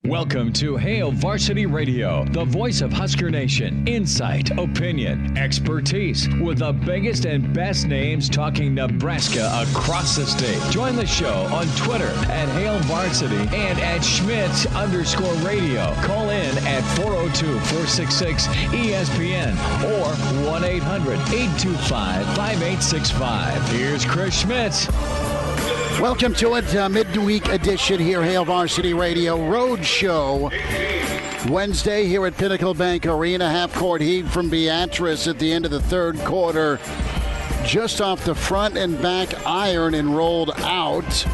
Welcome to Hail Varsity Radio, the voice of Husker Nation. Insight, opinion, expertise, with the biggest and best names talking Nebraska across the state. Join the show on Twitter at Hail Varsity and at Schmitz_radio. Call in at 402-466-ESPN or 1-800-825-5865. Here's Chris Schmitz. Welcome to it, midweek edition here, Hail Varsity Radio Road Show. Wednesday here at Pinnacle Bank Arena, half-court heat from Beatrice at the end of the third quarter. Just off the front and back iron and rolled out.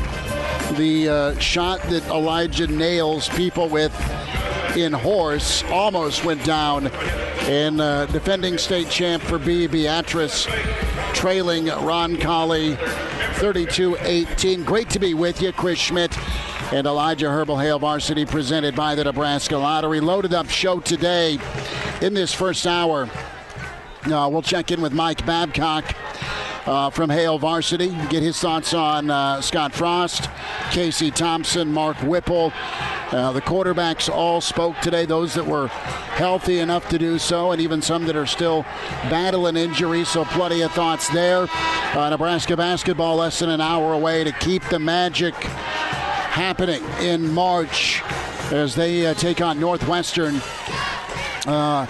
The shot that Elijah nails people with in horse almost went down. And defending state champ for Beatrice, trailing Roncalli 32-18. Great to be with you, Chris Schmidt and Elijah Herbal. Hail Varsity, presented by the Nebraska Lottery. Loaded up show today in this first hour. We'll check in with Mike Babcock from Hail Varsity, get his thoughts on Scott Frost, Casey Thompson, Mark Whipple. The quarterbacks all spoke today, those that were healthy enough to do so, and even some that are still battling injuries, so plenty of thoughts there. Nebraska basketball less than an hour away to keep the magic happening in March as they take on Northwestern a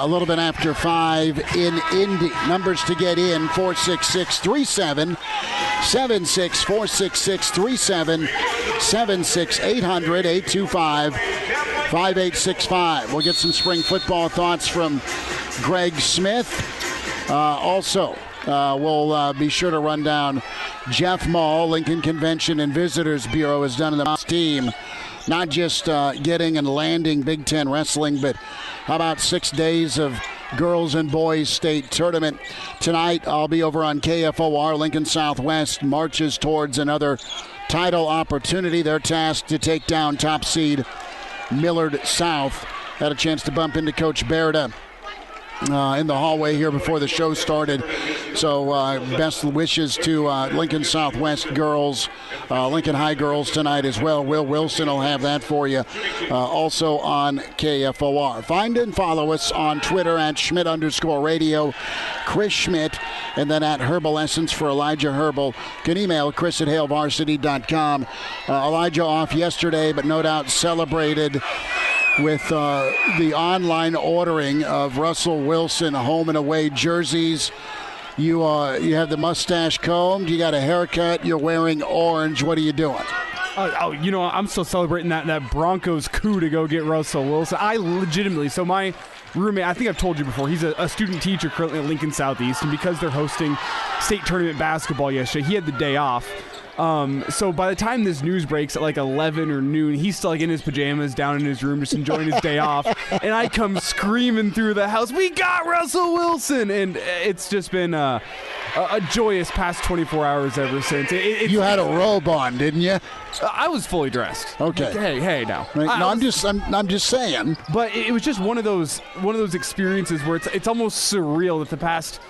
little bit after 5 in Indy. Numbers to get in, 466-3776, 466-3776, 800-825-5865. We'll get some spring football thoughts from Greg Smith. We'll be sure to run down Jeff Maul. Lincoln Convention and Visitors Bureau has done in the team. Not just getting and landing Big Ten wrestling, but how about 6 days of girls and boys state tournament? Tonight, I'll be over on KFOR. Lincoln Southwest marches towards another title opportunity. They're tasked to take down top seed Millard South. Had a chance to bump into Coach Hurrdat in the hallway here before the show started. So best wishes to Lincoln Southwest girls, Lincoln High girls tonight as well. Will Wilson will have that for you also on KFOR. Find and follow us on Twitter at Schmidt_radio, Chris Schmidt, and then at Herbal Essence for Elijah Herbal. You can email Chris at HailVarsity.com. Elijah off yesterday, but no doubt celebrated with the online ordering of Russell Wilson home and away jerseys. You have the mustache combed, you got a haircut, you're wearing orange. What are you doing? I'm still celebrating that Broncos coup to go get Russell Wilson. I legitimately, so my roommate, I think I've told you before, he's a student teacher currently at Lincoln Southeast, and because they're hosting state tournament basketball yesterday, he had the day off. So by the time this news breaks at like 11 or noon, he's still like in his pajamas down in his room just enjoying his day off. And I come screaming through the house, "We got Russell Wilson!" And it's just been a joyous past 24 hours ever since. You had a robe on, didn't you? I was fully dressed. Okay. Hey, now. I'm just saying. But it was just one of those experiences where it's almost surreal that the past,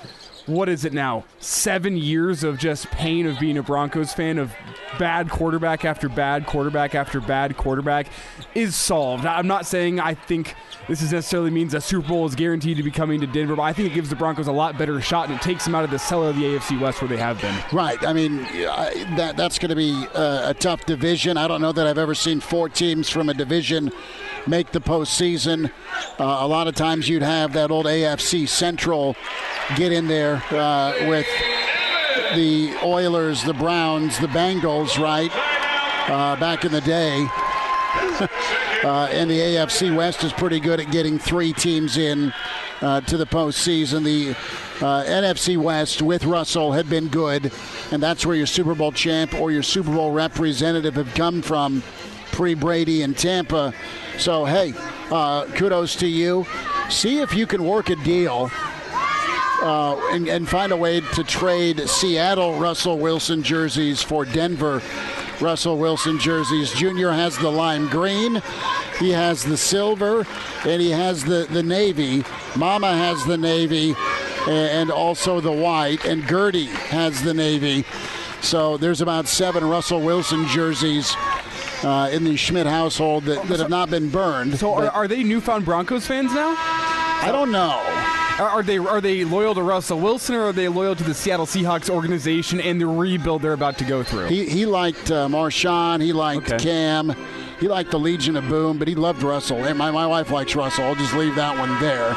what is it now, 7 years of just pain of being a Broncos fan, of bad quarterback after bad quarterback after bad quarterback, is solved. I'm not saying I think this necessarily means a Super Bowl is guaranteed to be coming to Denver, but I think it gives the Broncos a lot better shot, and it takes them out of the cellar of the AFC West where they have been. Right. I mean, that's going to be a tough division. I don't know that I've ever seen 4 teams from a division make the postseason. A lot of times you'd have that old AFC Central get in there with the Oilers, the Browns, the Bengals, right? Back in the day. And the AFC West is pretty good at getting 3 teams in to the postseason. The NFC West with Russell had been good, and that's where your Super Bowl champ or your Super Bowl representative have come from pre-Brady in Tampa. So, hey, kudos to you. See if you can work a deal and find a way to trade Seattle Russell Wilson jerseys for Denver Russell Wilson jerseys. Junior has the lime green, he has the silver, and he has the navy. Mama has the navy and also the white, and Gertie has the navy. So there's about 7 Russell Wilson jerseys in the Schmidt household that have not been burned. So are they newfound Broncos fans now? I don't know. Are they loyal to Russell Wilson, or are they loyal to the Seattle Seahawks organization and the rebuild they're about to go through? He liked Marshawn. He liked Cam. He liked the Legion of Boom, but he loved Russell. And my wife likes Russell. I'll just leave that one there.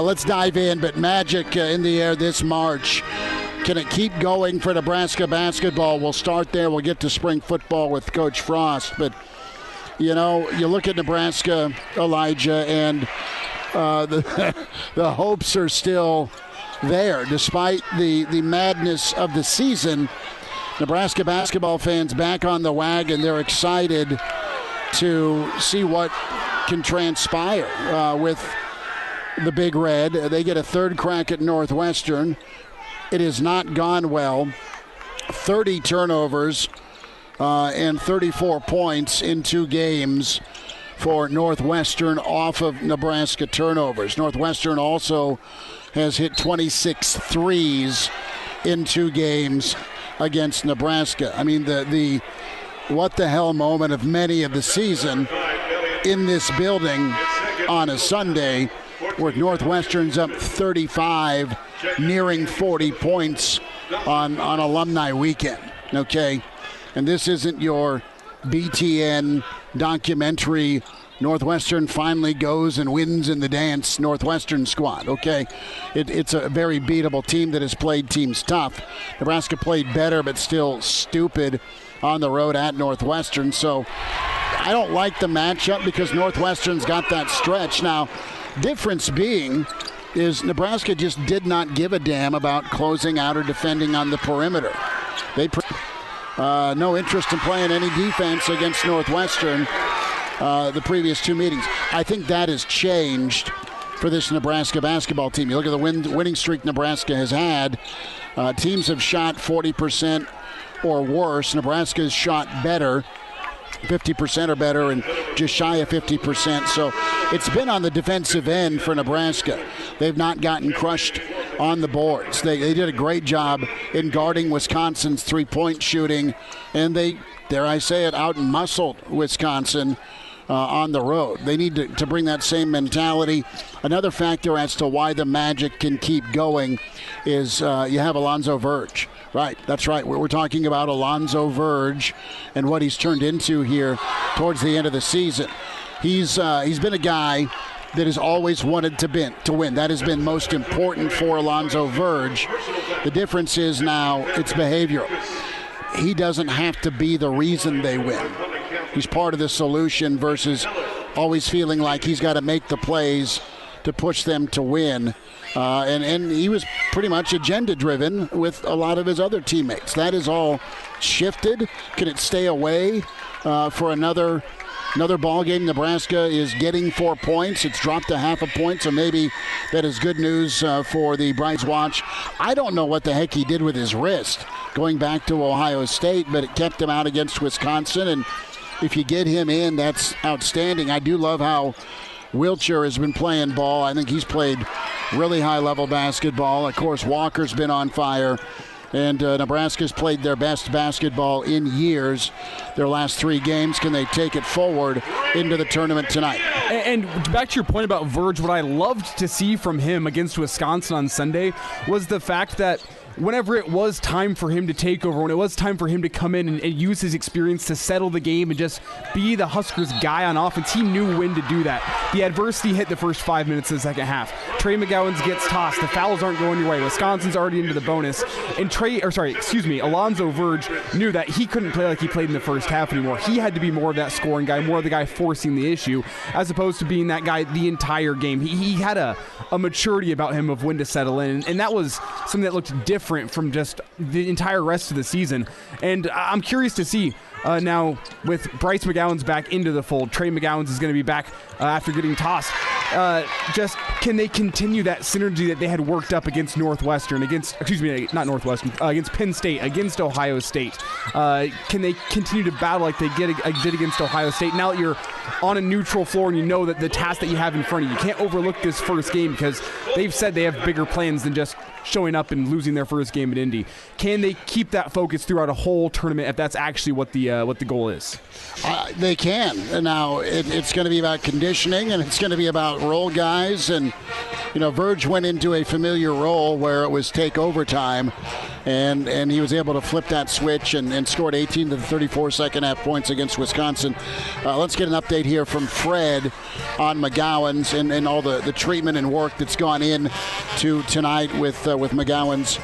Let's dive in. But Magic in the air this March. Can it keep going for Nebraska basketball? We'll start there. We'll get to spring football with Coach Frost. But, you look at Nebraska, Elijah, and the hopes are still there. Despite the madness of the season, Nebraska basketball fans back on the wagon. They're excited to see what can transpire with the Big Red. They get a third crack at Northwestern. It has not gone well. 30 turnovers and 34 points in 2 games for Northwestern off of Nebraska turnovers. Northwestern also has hit 26 threes in 2 games against Nebraska. I mean, the what the hell moment of many of the season in this building on a Sunday, where Northwestern's up 35, nearing 40 points on alumni weekend, okay? And this isn't your BTN documentary, Northwestern finally goes and wins in the dance Northwestern squad, okay? It's a very beatable team that has played teams tough. Nebraska played better but still stupid on the road at Northwestern. So I don't like the matchup because Northwestern's got that stretch. Now, difference being is Nebraska just did not give a damn about closing out or defending on the perimeter. They no interest in playing any defense against Northwestern the previous 2 meetings. I think that has changed for this Nebraska basketball team. You look at the winning streak Nebraska has had. Teams have shot 40% or worse. Nebraska has shot better, 50% or better, and just shy of 50%. So it's been on the defensive end for Nebraska. They've not gotten crushed on the boards. They did a great job in guarding Wisconsin's three-point shooting, and they, dare I say it, out-muscled Wisconsin on the road. They need to bring that same mentality. Another factor as to why the Magic can keep going is you have Alonzo Verge. Right, that's right. We're talking about Alonzo Verge and what he's turned into here towards the end of the season. He's been a guy that has always wanted to win. That has been most important for Alonzo Verge. The difference is now it's behavioral. He doesn't have to be the reason they win. He's part of the solution versus always feeling like he's got to make the plays to push them to win. And he was pretty much agenda-driven with a lot of his other teammates. That is all shifted. Can it stay away for another ball game? Nebraska is getting 4 points. It's dropped a half a point, so maybe that is good news for the Brides Watch. I don't know what the heck he did with his wrist going back to Ohio State, but it kept him out against Wisconsin. And if you get him in, that's outstanding. I do love how Wiltshire has been playing ball. I think he's played really high-level basketball. Of course, Walker's been on fire. And Nebraska's played their best basketball in years. Their last 3 games, can they take it forward into the tournament tonight? And back to your point about Verge, what I loved to see from him against Wisconsin on Sunday was the fact that whenever it was time for him to take over, when it was time for him to come in and use his experience to settle the game and just be the Huskers guy on offense, he knew when to do that. The adversity hit the first 5 minutes of the second half. Trey McGowan's gets tossed. The fouls aren't going your way. Wisconsin's already into the bonus. And Alonzo Verge knew that he couldn't play like he played in the first half anymore. He had to be more of that scoring guy, more of the guy forcing the issue, as opposed to being that guy the entire game. He had a maturity about him of when to settle in, and that was something that looked different from just the entire rest of the season. And I'm curious to see now with Bryce McGowan's back into the fold. Trey McGowan's is going to be back after getting tossed. Just can they continue that synergy that they had worked up against Northwestern, against Penn State, against Ohio State? Can they continue to battle like they did against Ohio State? Now that you're on a neutral floor and you know that the task that you have in front of you, you can't overlook this first game because they've said they have bigger plans than just showing up and losing their first game at Indy. Can they keep that focus throughout a whole tournament if that's actually what the goal is? They can. And now it's going to be about conditioning, and it's going to be about role guys. And, Verge went into a familiar role where it was take overtime, and he was able to flip that switch and scored 18 to the 34 second half points against Wisconsin. Let's get an update here from Fred on McGowan's and all the treatment and work that's gone in to tonight with McGowan's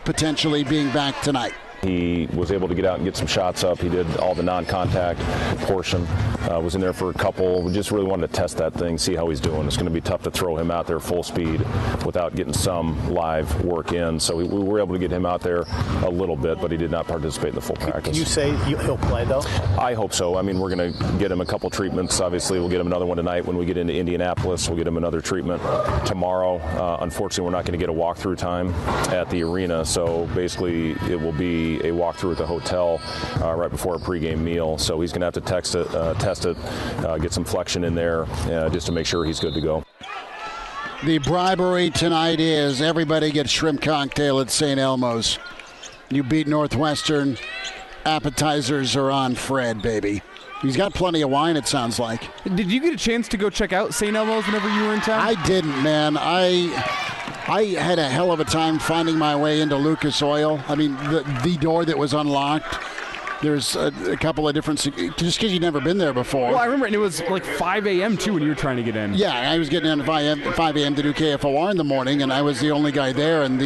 potentially being back tonight. He was able to get out and get some shots up. He did all the non-contact portion. Was in there for a couple. We just really wanted to test that thing, see how he's doing. It's going to be tough to throw him out there full speed without getting some live work in. So we were able to get him out there a little bit, but he did not participate in the full practice. Can you say he'll play, though? I hope so. I mean, we're going to get him a couple treatments. Obviously, we'll get him another one tonight when we get into Indianapolis. We'll get him another treatment tomorrow. Unfortunately, we're not going to get a walkthrough time at the arena. So basically, it will be a walkthrough at the hotel right before a pregame meal. So he's going to have to test it, get some flexion in there just to make sure he's good to go. The bribery tonight is everybody gets shrimp cocktail at St. Elmo's. You beat Northwestern. Appetizers are on Fred, baby. He's got plenty of wine, it sounds like. Did you get a chance to go check out St. Elmo's whenever you were in town? I didn't, man. I had a hell of a time finding my way into Lucas Oil. I mean, the door that was unlocked. There's a couple of different, just because you've never been there before. Well, I remember, and it was like 5 a.m. too when you were trying to get in. Yeah, I was getting in at 5 a.m. to do KFOR in the morning, and I was the only guy there, and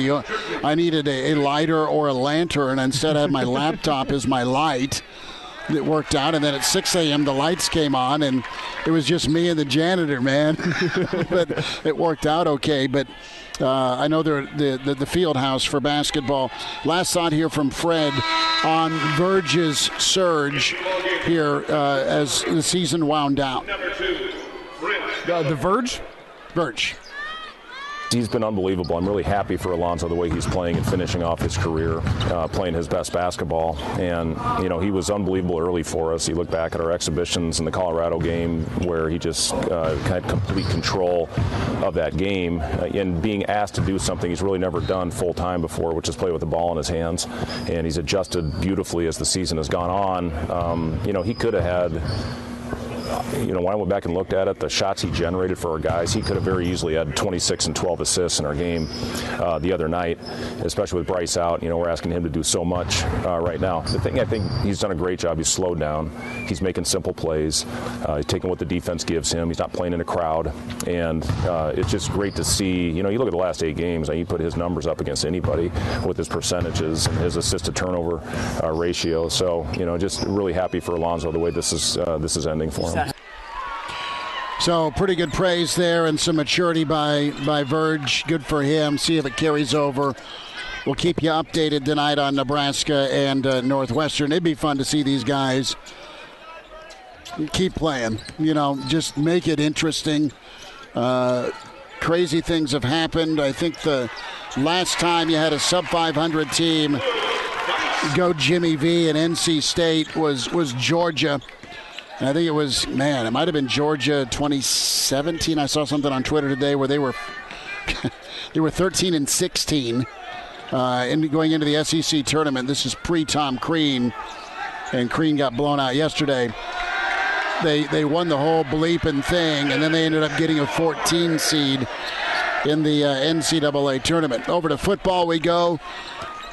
I needed a lighter or a lantern, and instead I had my laptop as my light. It worked out, and then at 6 a.m. the lights came on, and it was just me and the janitor, man. But it worked out okay. But I know they're the field house for basketball. Last thought here from Fred on Verge's surge here as the season wound down. The Verge? Verge. He's been unbelievable. I'm really happy for Alonzo the way he's playing and finishing off his career, playing his best basketball. And, he was unbelievable early for us. You look back at our exhibitions in the Colorado game where he just had complete control of that game and being asked to do something he's really never done full time before, which is play with the ball in his hands. And he's adjusted beautifully as the season has gone on. He could have had... when I went back and looked at it, the shots he generated for our guys, he could have very easily had 26 and 12 assists in our game the other night, especially with Bryce out. We're asking him to do so much right now. The thing I think he's done a great job, he's slowed down. He's making simple plays. He's taking what the defense gives him. He's not playing in a crowd. And it's just great to see, you look at the last 8 games, and he put his numbers up against anybody with his percentages and his assist-to-turnover ratio. So, just really happy for Alonzo the way this is ending for him. So pretty good praise there and some maturity by Verge. Good for him. See if it carries over. We'll keep you updated tonight on Nebraska and Northwestern. It'd be fun to see these guys keep playing. Just make it interesting. Crazy things have happened. I think the last time you had a sub-500 team go Jimmy V and NC State was Georgia. And I think it was, it might have been Georgia 2017. I saw something on Twitter today where they were 13 and 16 going into the SEC tournament. This is pre-Tom Crean, and Crean got blown out yesterday. They won the whole bleeping thing, and then they ended up getting a 14 seed in the NCAA tournament. Over to football we go.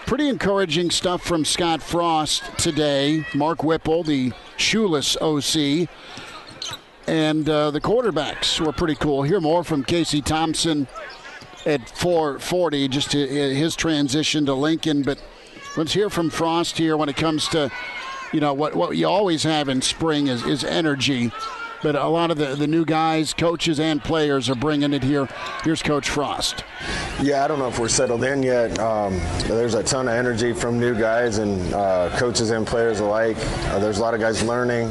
Pretty encouraging stuff from Scott Frost today. Mark Whipple, the shoeless OC, and the quarterbacks were pretty cool. Hear more from Casey Thompson at 4:40, just his transition to Lincoln. But let's hear from Frost here when it comes to, what you always have in spring is energy. But a lot of the new guys, coaches, and players are bringing it here. Here's Coach Frost. Yeah, I don't know if we're settled in yet. There's a ton of energy from new guys and coaches and players alike. There's a lot of guys learning,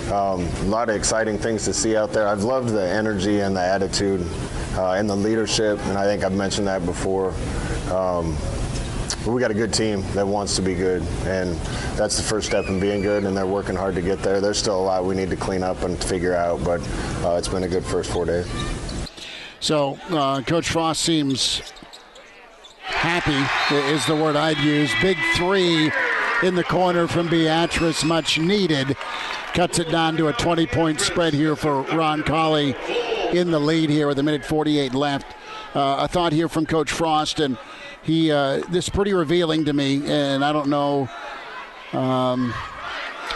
a lot of exciting things to see out there. I've loved the energy and the attitude and the leadership, and I think I've mentioned that before. But we got a good team that wants to be good, and that's the first step in being good, and they're working hard to get there. There's still a lot we need to clean up and figure out, but it's been a good first 4 days. So Coach Frost seems happy is the word I'd use. Big three in the corner from Beatrice, much needed. Cuts it down to a 20-point spread here for Ron Colley in the lead here with a minute 48 left. A thought here from Coach Frost, and this is pretty revealing to me, and I don't know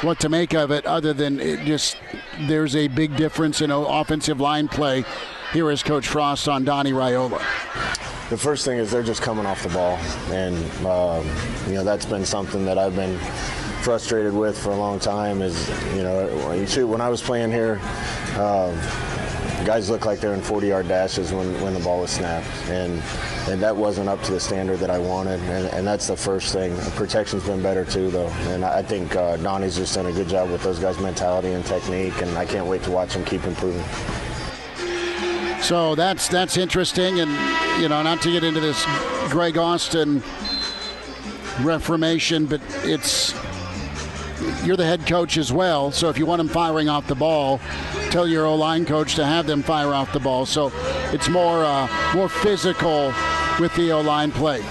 what to make of it other than there's a big difference in offensive line play. Here is Coach Frost on Donnie Raiola. The first thing is they're just coming off the ball, and that's been something that I've been frustrated with for a long time. Is when I was playing here, guys look like they're in 40-yard dashes when the ball was snapped, and that wasn't up to the standard that I wanted, and that's the first thing. Protection's been better too, though, and I think Donnie's just done a good job with those guys' mentality and technique, and I can't wait to watch them keep improving. So that's interesting, and not to get into this Greg Austin reformation, but you're the head coach as well. So if you want them firing off the ball, tell your O-line coach to have them fire off the ball. So it's more physical with the O-line play.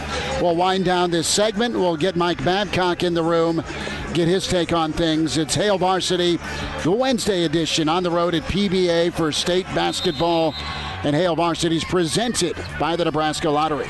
We'll wind down this segment. We'll get Mike Babcock in the room, get his take on things. It's Hail Varsity, the Wednesday edition, on the road at PBA for state basketball. And Hail Varsity is presented by the Nebraska Lottery.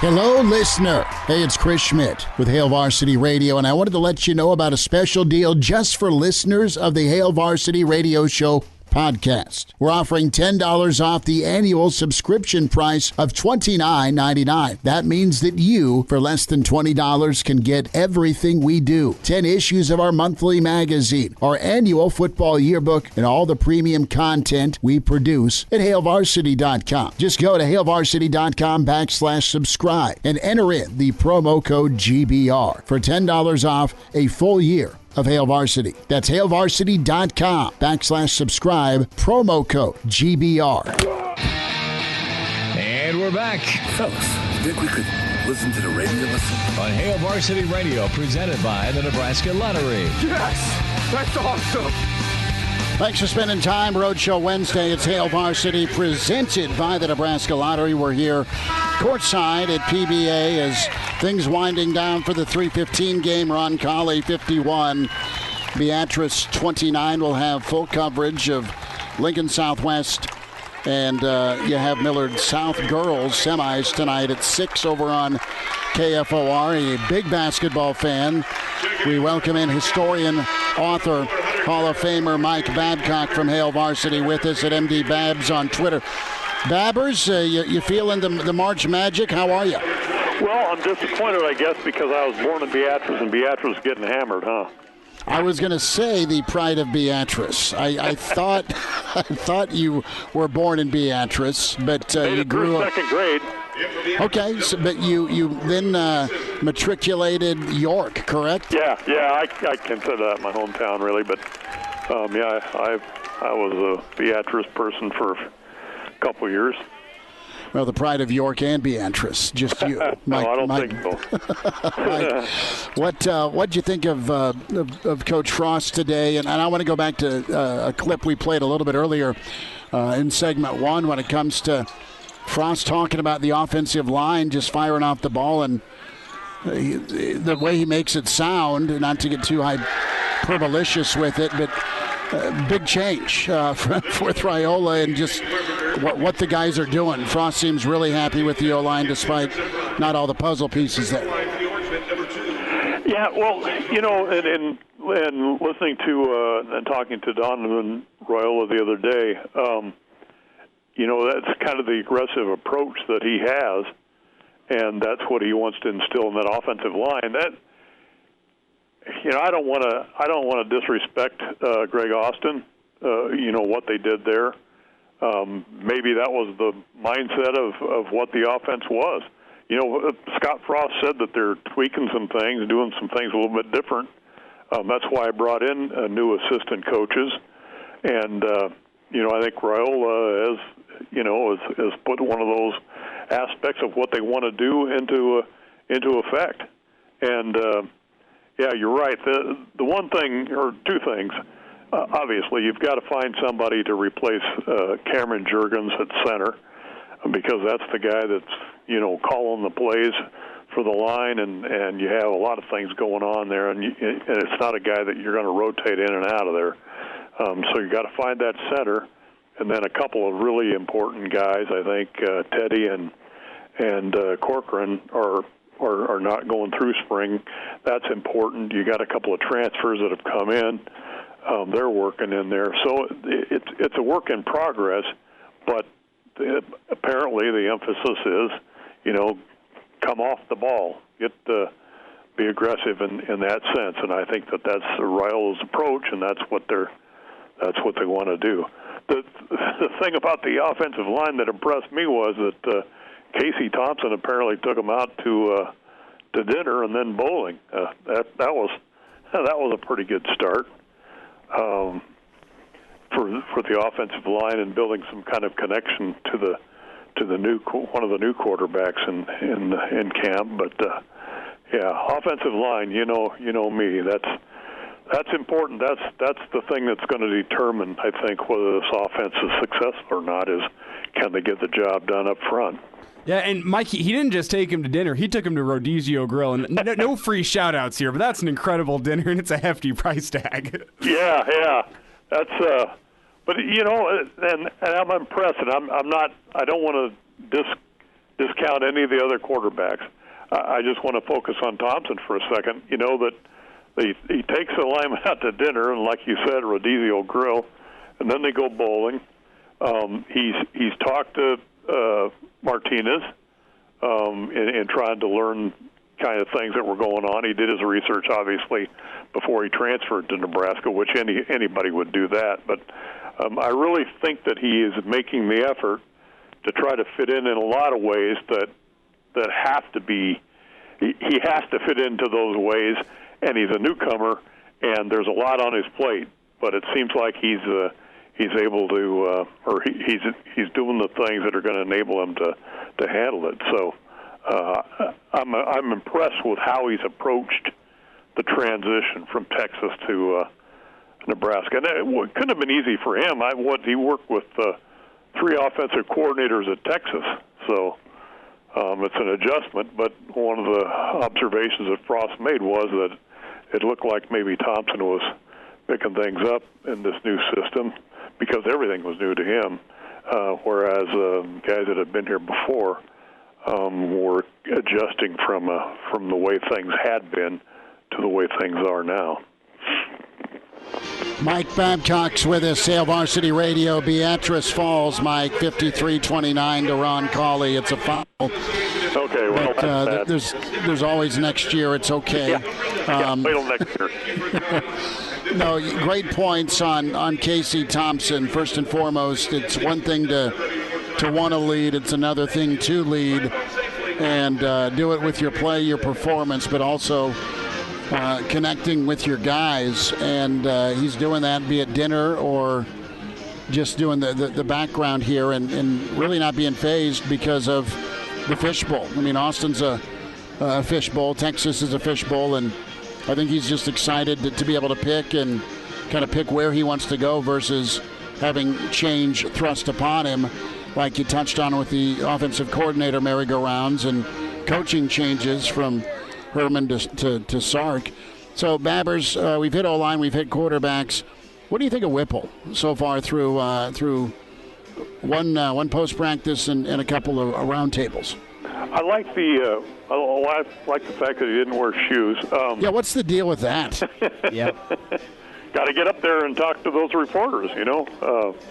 Hello, listener. Hey, it's Chris Schmidt with Hail Varsity Radio, and I wanted to let you know about a special deal just for listeners of the Hail Varsity Radio Show podcast. We're offering $10 off the annual subscription price of $29.99. That means that you, for less than $20, can get everything we do. 10 issues of our monthly magazine, our annual football yearbook, and all the premium content we produce at HailVarsity.com. Just go to HailVarsity.com/subscribe and enter in the promo code GBR for $10 off a full year of Hail Varsity. That's HailVarsity.com/subscribe, promo code GBR. And we're back. Fellas, think we could listen to the radio listen? On Hail Varsity Radio, presented by the Nebraska Lottery. Yes! That's awesome! Thanks for spending time. Roadshow Wednesday. It's Hail Varsity, presented by the Nebraska Lottery. We're here courtside at PBA as things winding down for the 3:15 game. Ron Colley, 51. Beatrice, 29. Will have full coverage of Lincoln Southwest. And you have Millard South girls semis tonight at 6 over on KFOR. A big basketball fan. We welcome in historian, author, Hall of Famer Mike Babcock from Hail Varsity with us at MD Babs on Twitter. Babbers, you feeling the March magic? How are you? Well, I'm disappointed, I guess, because I was born in Beatrice, and Beatrice was getting hammered, huh? I was going to say the pride of Beatrice. I thought you were born in Beatrice, but you grew up second grade. Okay, but you then matriculated York, correct? Yeah, I consider that my hometown, really. But I was a Beatrice person for a couple of years. Well, the pride of York and Beatrice, just you. Mike, no, I don't think so. What'd you think of Coach Frost today? And I want to go back to a clip we played a little bit earlier in segment one when it comes to Frost talking about the offensive line just firing off the ball, and the way he makes it sound, not to get too hyperbolicious with it, but big change for Raiola and just what the guys are doing. Frost seems really happy with the O-line despite not all the puzzle pieces there. Yeah, well, and listening to and talking to Donovan Raiola the other day, that's kind of the aggressive approach that he has, and that's what he wants to instill in that offensive line. That, I don't want to disrespect Greg Austin. What they did there. Maybe that was the mindset of what the offense was. Scott Frost said that they're tweaking some things, doing some things a little bit different. That's why I brought in new assistant coaches, and I think Raiola has put one of those aspects of what they want to do into effect. And you're right. The one thing or two things. Obviously, you've got to find somebody to replace Cameron Juergens at center. because that's the guy that's, calling the plays for the line, and you have a lot of things going on there, and it's not a guy that you're going to rotate in and out of there. So you got to find that center, and then a couple of really important guys. I think Teddy and Corcoran are not going through spring. That's important. You got a couple of transfers that have come in. They're working in there. So it's a work in progress, but apparently the emphasis is, come off the ball, be aggressive in that sense. And I think that's Raio's approach, and that's what they want to do. The thing about the offensive line that impressed me was that Casey Thompson apparently took him out to dinner and then bowling. That was a pretty good start for the offensive line and building some kind of connection to the one of the new quarterbacks in camp. But offensive line, you know me. That's important. That's the thing that's going to determine, I think, whether this offense is successful or not. Is can they get the job done up front? Yeah, and Mike, he didn't just take him to dinner. He took him to Rodizio Grill. And no free shout-outs here, but that's an incredible dinner, and it's a hefty price tag. Yeah. That's but and I'm impressed, and I don't want to discount any of the other quarterbacks. I just want to focus on Thompson for a second. That he takes the lineman out to dinner, and like you said, Rodizio Grill, and then they go bowling. He's talked to Martinez in trying to learn kind of things that were going on. He did his research, obviously, before he transferred to Nebraska, which anybody would do that. But I really think that he is making the effort to try to fit in a lot of ways that have to be. He has to fit into those ways, and he's a newcomer, and there's a lot on his plate. But it seems like he's able to, or he's doing the things that are going to enable him to handle it. So I'm impressed with how he's approached the transition from Texas to Nebraska. And it couldn't have been easy for him. He worked with 3 offensive coordinators at Texas, so it's an adjustment. But one of the observations that Frost made was that it looked like maybe Thompson was picking things up in this new system, because everything was new to him, whereas guys that had been here before were adjusting from the way things had been to the way things are now. Mike Babcock's with us, Hail Varsity Radio. Beatrice Falls, Mike, 53-29 to Ron Cawley. It's a foul. Okay, well, but there's always next year. It's okay. Wait till next year. No, great points on Casey Thompson. First and foremost, it's one thing to want to lead. It's another thing to lead and do it with your play, your performance, but also connecting with your guys. And he's doing that, be it dinner or just doing the background here and really not being fazed because of the fishbowl. I mean, Austin's a fishbowl. Texas is a fishbowl, and I think he's just excited to be able to pick and kind of pick where he wants to go versus having change thrust upon him, like you touched on with the offensive coordinator merry-go-rounds and coaching changes from Herman to Sark. So, Babbers, we've hit O-line, we've hit quarterbacks. What do you think of Whipple so far through one post-practice and a couple of roundtables? I like the fact that he didn't wear shoes. What's the deal with that? Yeah. Got to get up there and talk to those reporters,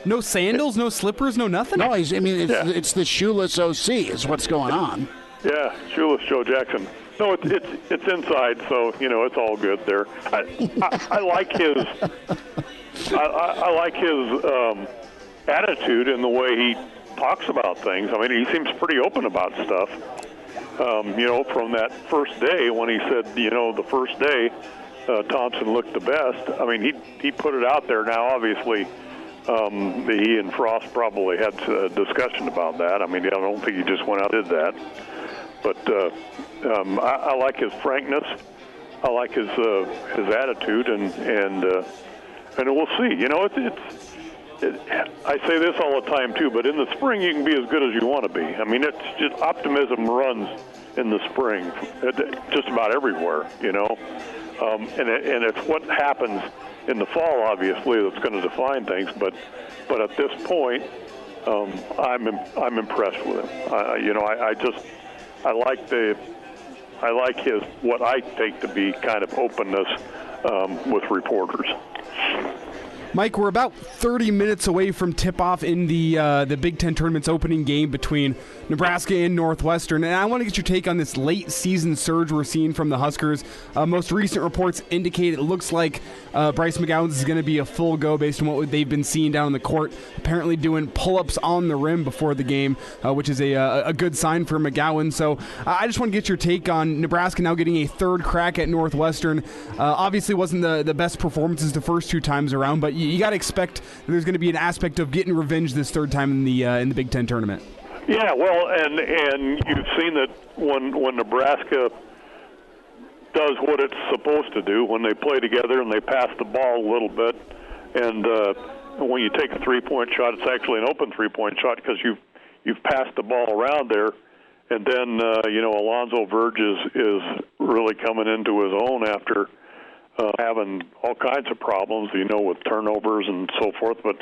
No sandals, no slippers, no nothing? No, it's the shoeless OC is what's going on. Yeah, shoeless Joe Jackson. No, it's inside, so it's all good there. I like his I like his attitude and the way he talks about things. I mean, he seems pretty open about stuff. From that first day when he said, the first day Thompson looked the best. I mean, he put it out there. Now, obviously, he and Frost probably had a discussion about that. I mean, I don't think he just went out and did that. But I like his frankness. I like his attitude, and we'll see. I say this all the time too, but in the spring you can be as good as you want to be. I mean, it's just optimism runs in the spring, just about everywhere, you know. And it's what happens in the fall, obviously, that's going to define things. But at this point, I'm impressed with him. I like his what I take to be kind of openness with reporters. Mike, we're about 30 minutes away from tip-off in the Big Ten tournament's opening game between Nebraska and Northwestern, and I want to get your take on this late-season surge we're seeing from the Huskers. Most recent reports indicate it looks like Bryce McGowan's is going to be a full go based on what they've been seeing down on the court, apparently doing pull-ups on the rim before the game, which is a good sign for McGowan. So I just want to get your take on Nebraska now getting a third crack at Northwestern. Obviously wasn't the best performances the first two times around, but you got to expect that there's going to be an aspect of getting revenge this third time in the Big Ten tournament. Yeah, well, and you've seen that when Nebraska does what it's supposed to do, when they play together and they pass the ball a little bit, and when you take a three-point shot, it's actually an open three-point shot because you've passed the ball around there, and then Alonzo Verge is really coming into his own after having all kinds of problems, with turnovers and so forth. But,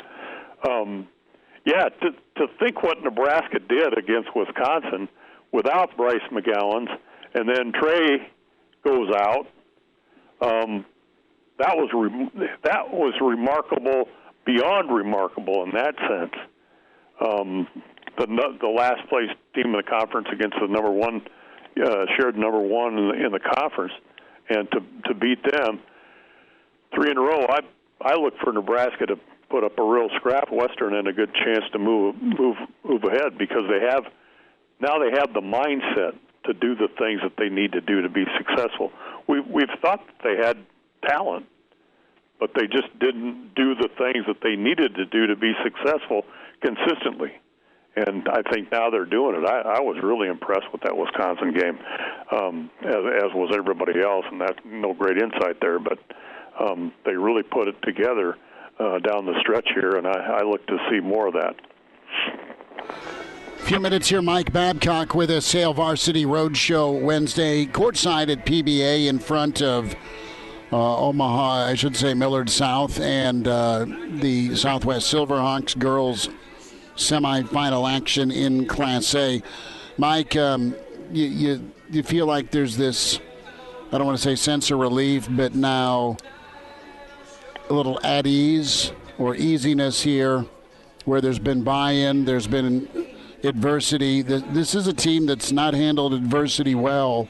to think what Nebraska did against Wisconsin without Bryce McGowan's, and then Trey goes out, that was remarkable, beyond remarkable in that sense. The last place team in the conference against the number one, shared number one in the conference, and to beat them 3 in a row, I look for Nebraska to put up a real scrap Western and a good chance to move ahead, because they have the mindset to do the things that they need to do to be successful. We've thought that they had talent, but they just didn't do the things that they needed to do to be successful consistently. And I think now they're doing it. I was really impressed with that Wisconsin game, as was everybody else, and that's no great insight there, but they really put it together down the stretch here, and I look to see more of that. A few minutes here, Mike Babcock with us, Hail Varsity Roadshow Wednesday, courtside at PBA in front of Omaha, I should say Millard South, and the Southwest Silverhawks girls semifinal action in Class A. Mike, you feel like there's this, I don't want to say sense of relief, but now a little at ease or easiness here where there's been buy-in, there's been adversity. This is a team that's not handled adversity well,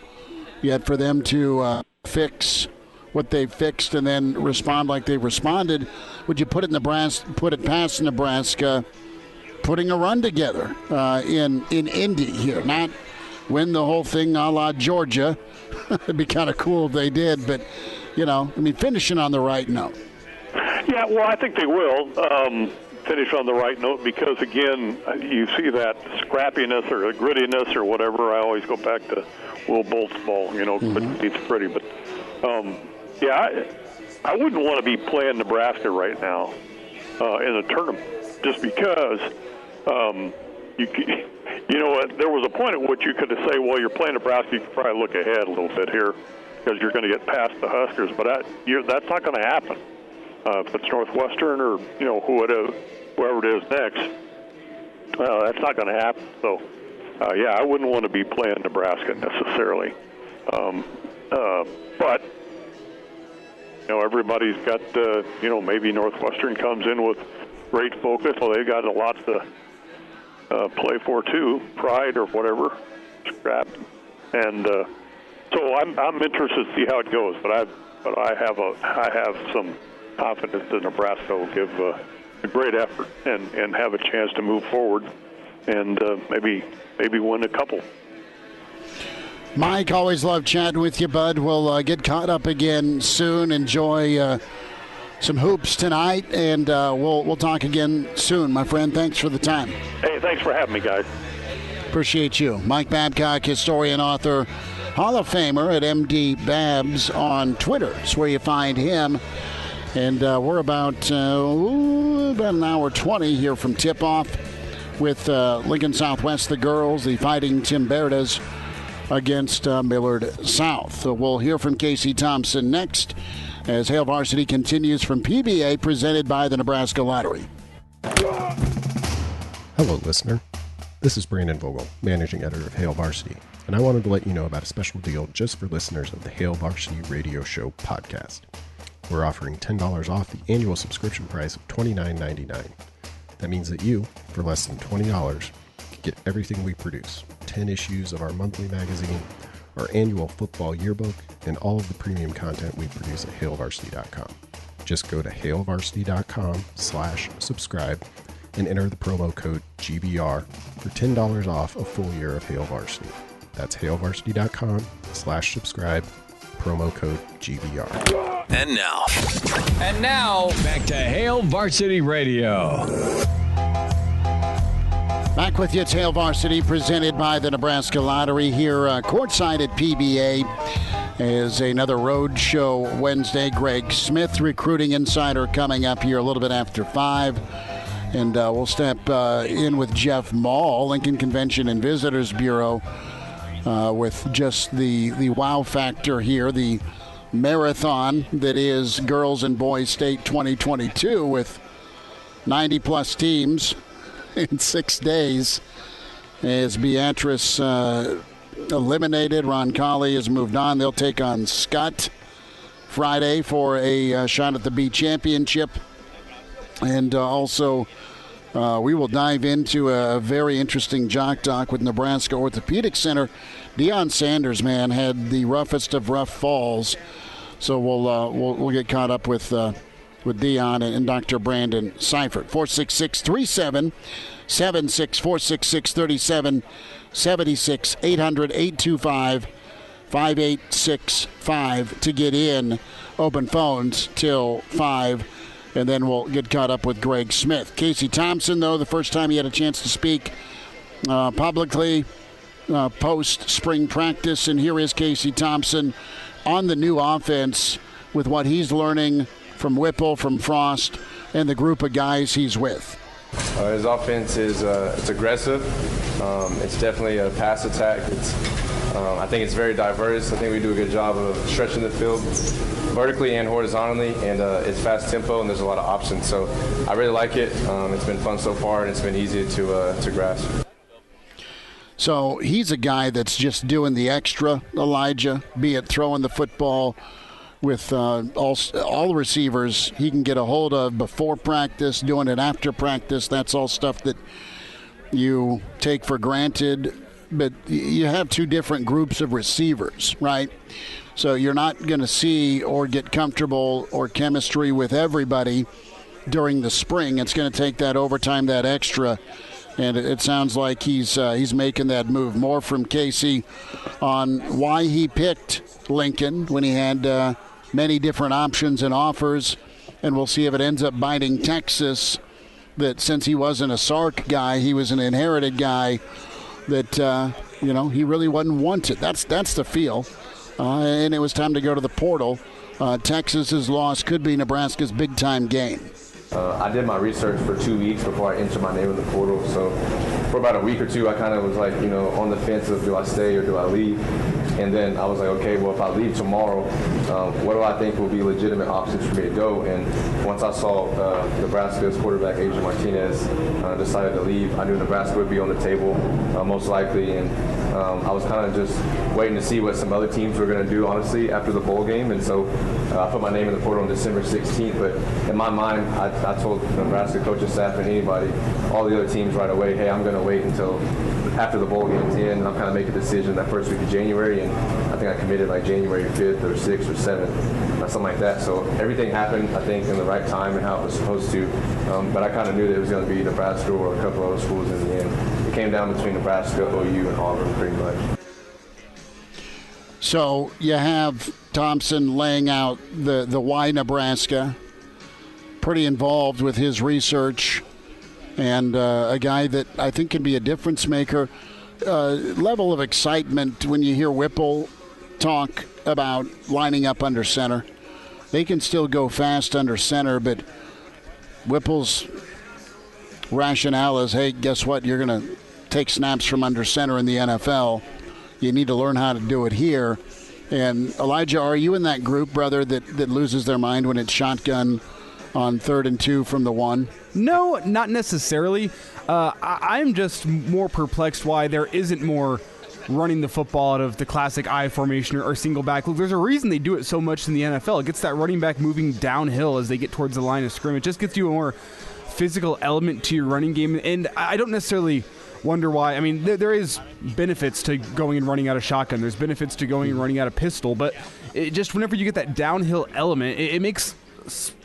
yet for them to fix what they fixed and then respond like they responded, would you put it past Nebraska putting a run together in Indy here, not win the whole thing a la Georgia? It'd be kind of cool if they did, but finishing on the right note. Yeah, well, I think they will finish on the right note because, again, you see that scrappiness or grittiness or whatever. I always go back to Will Bolt's ball, but it's pretty. But, I wouldn't want to be playing Nebraska right now in a tournament just because, there was a point at which you could say, well, you're playing Nebraska, you could probably look ahead a little bit here because you're going to get past the Huskers. But that's not going to happen. If it's Northwestern or whoever it is next, that's not going to happen. So, I wouldn't want to be playing Nebraska necessarily. But everybody's got maybe Northwestern comes in with great focus. Well, they've got a lot to play for too, pride or whatever, scrap, and so I'm interested to see how it goes. But I have some confidence that Nebraska will give a great effort and have a chance to move forward and maybe win a couple. Mike, always love chatting with you, bud. We'll get caught up again soon. Enjoy some hoops tonight, and we'll talk again soon, my friend. Thanks for the time. Hey, thanks for having me, guys. Appreciate you. Mike Babcock, historian, author, Hall of Famer at MD Babs on Twitter. That's where you find him. And we're about an hour 20 here from tip-off with Lincoln Southwest, the girls, the Fighting Timberdas against Millard South. So we'll hear from Casey Thompson next as Hail Varsity continues from PBA, presented by the Nebraska Lottery. Hello, listener. This is Brandon Vogel, managing editor of Hail Varsity, and I wanted to let you know about a special deal just for listeners of the Hail Varsity Radio Show podcast. We're offering $10 off the annual subscription price of $29.99. That means that you, for less than $20, can get everything we produce: 10 issues of our monthly magazine, our annual football yearbook, and all of the premium content we produce at hailvarsity.com. Just go to hailvarsity.com/subscribe and enter the promo code GBR for $10 off a full year of Hail Varsity. That's hailvarsity.com/subscribe, promo code GBR. And now, back to Hail Varsity Radio. Back with you, it's Hail Varsity, presented by the Nebraska Lottery here courtside at PBA. Is another road show Wednesday. Greg Smith, recruiting insider, coming up here a little bit after 5. And we'll step in with Jeff Maul, Lincoln Convention and Visitors Bureau, with just the wow factor here, the marathon that is Girls and Boys State 2022 with 90-plus teams in 6 days. As Beatrice eliminated, Roncalli has moved on. They'll take on Scott Friday for a shot at the B Championship. And also, we will dive into a very interesting jock talk with Nebraska Orthopedic Center. Deion Sanders, man, had the roughest of rough falls. So we'll get caught up with Deion and Dr. Brandon Seifert. 466-3776, 466-3776, 800-825-5865 to get in. Open phones till 5. And then we'll get caught up with Greg Smith. Casey Thompson, though, the first time he had a chance to speak publicly post-spring practice. And here is Casey Thompson on the new offense with what he's learning from Whipple, from Frost, and the group of guys he's with. His offense is it's aggressive. It's definitely a pass attack. I think it's very diverse. I think we do a good job of stretching the field vertically and horizontally, and it's fast tempo, and there's a lot of options. So I really like it. It's been fun so far, and it's been easy to grasp. So he's a guy that's just doing the extra, Elijah, be it throwing the football with all receivers he can get a hold of before practice, doing it after practice. That's all stuff that you take for granted. But you have two different groups of receivers, right? So you're not going to see or get comfortable or chemistry with everybody during the spring. It's going to take that overtime, that extra. And it sounds like he's making that move. More from Casey on why he picked Lincoln when he had many different options and offers. And we'll see if it ends up biting Texas, that since he wasn't a Sark guy, he was an inherited guy, that he really wasn't wanted. That's the feel. And it was time to go to the portal. Texas's loss could be Nebraska's big-time game. I did my research for 2 weeks before I entered my name in the portal. So for about a week or two, I kind of was like, on the fence of do I stay or do I leave? And then I was like, okay, well, if I leave tomorrow, what do I think will be legitimate options for me to go? And once I saw Nebraska's quarterback, Adrian Martinez, decided to leave, I knew Nebraska would be on the table, most likely. And I was kind of just waiting to see what some other teams were going to do, honestly, after the bowl game. And so I put my name in the portal on December 16th. But in my mind, I told the Nebraska coaching staff and anybody, all the other teams right away, hey, I'm going to wait until after the bowl game's in, and I'll kind of make a decision that first week of January. And I think I committed like January 5th or 6th or 7th, something like that. So everything happened, I think, in the right time and how it was supposed to. But I kind of knew that it was going to be Nebraska or a couple of other schools in the end. It came down between Nebraska, OU, and Auburn pretty much. So you have Thompson laying out the why Nebraska, pretty involved with his research, and a guy that I think can be a difference maker. Level of excitement when you hear Whipple talk about lining up under center. they can still go fast under center, but Whipple's rationale is, hey, guess what? You're going to take snaps from under center in the NFL. You need to learn how to do it here. And Elijah, are you in that group, brother, that loses their mind when it's shotgun on 3rd and 2 from the 1? No, not necessarily. I'm just more perplexed why there isn't more running the football out of the classic I formation or single back. Look, there's a reason they do it so much in the NFL. It gets that running back moving downhill as they get towards the line of scrimmage. It just gets you a more physical element to your running game. And I don't necessarily wonder why. I mean, there is benefits to going and running out of shotgun. There's benefits to going and running out of pistol. But it just whenever you get that downhill element, it makes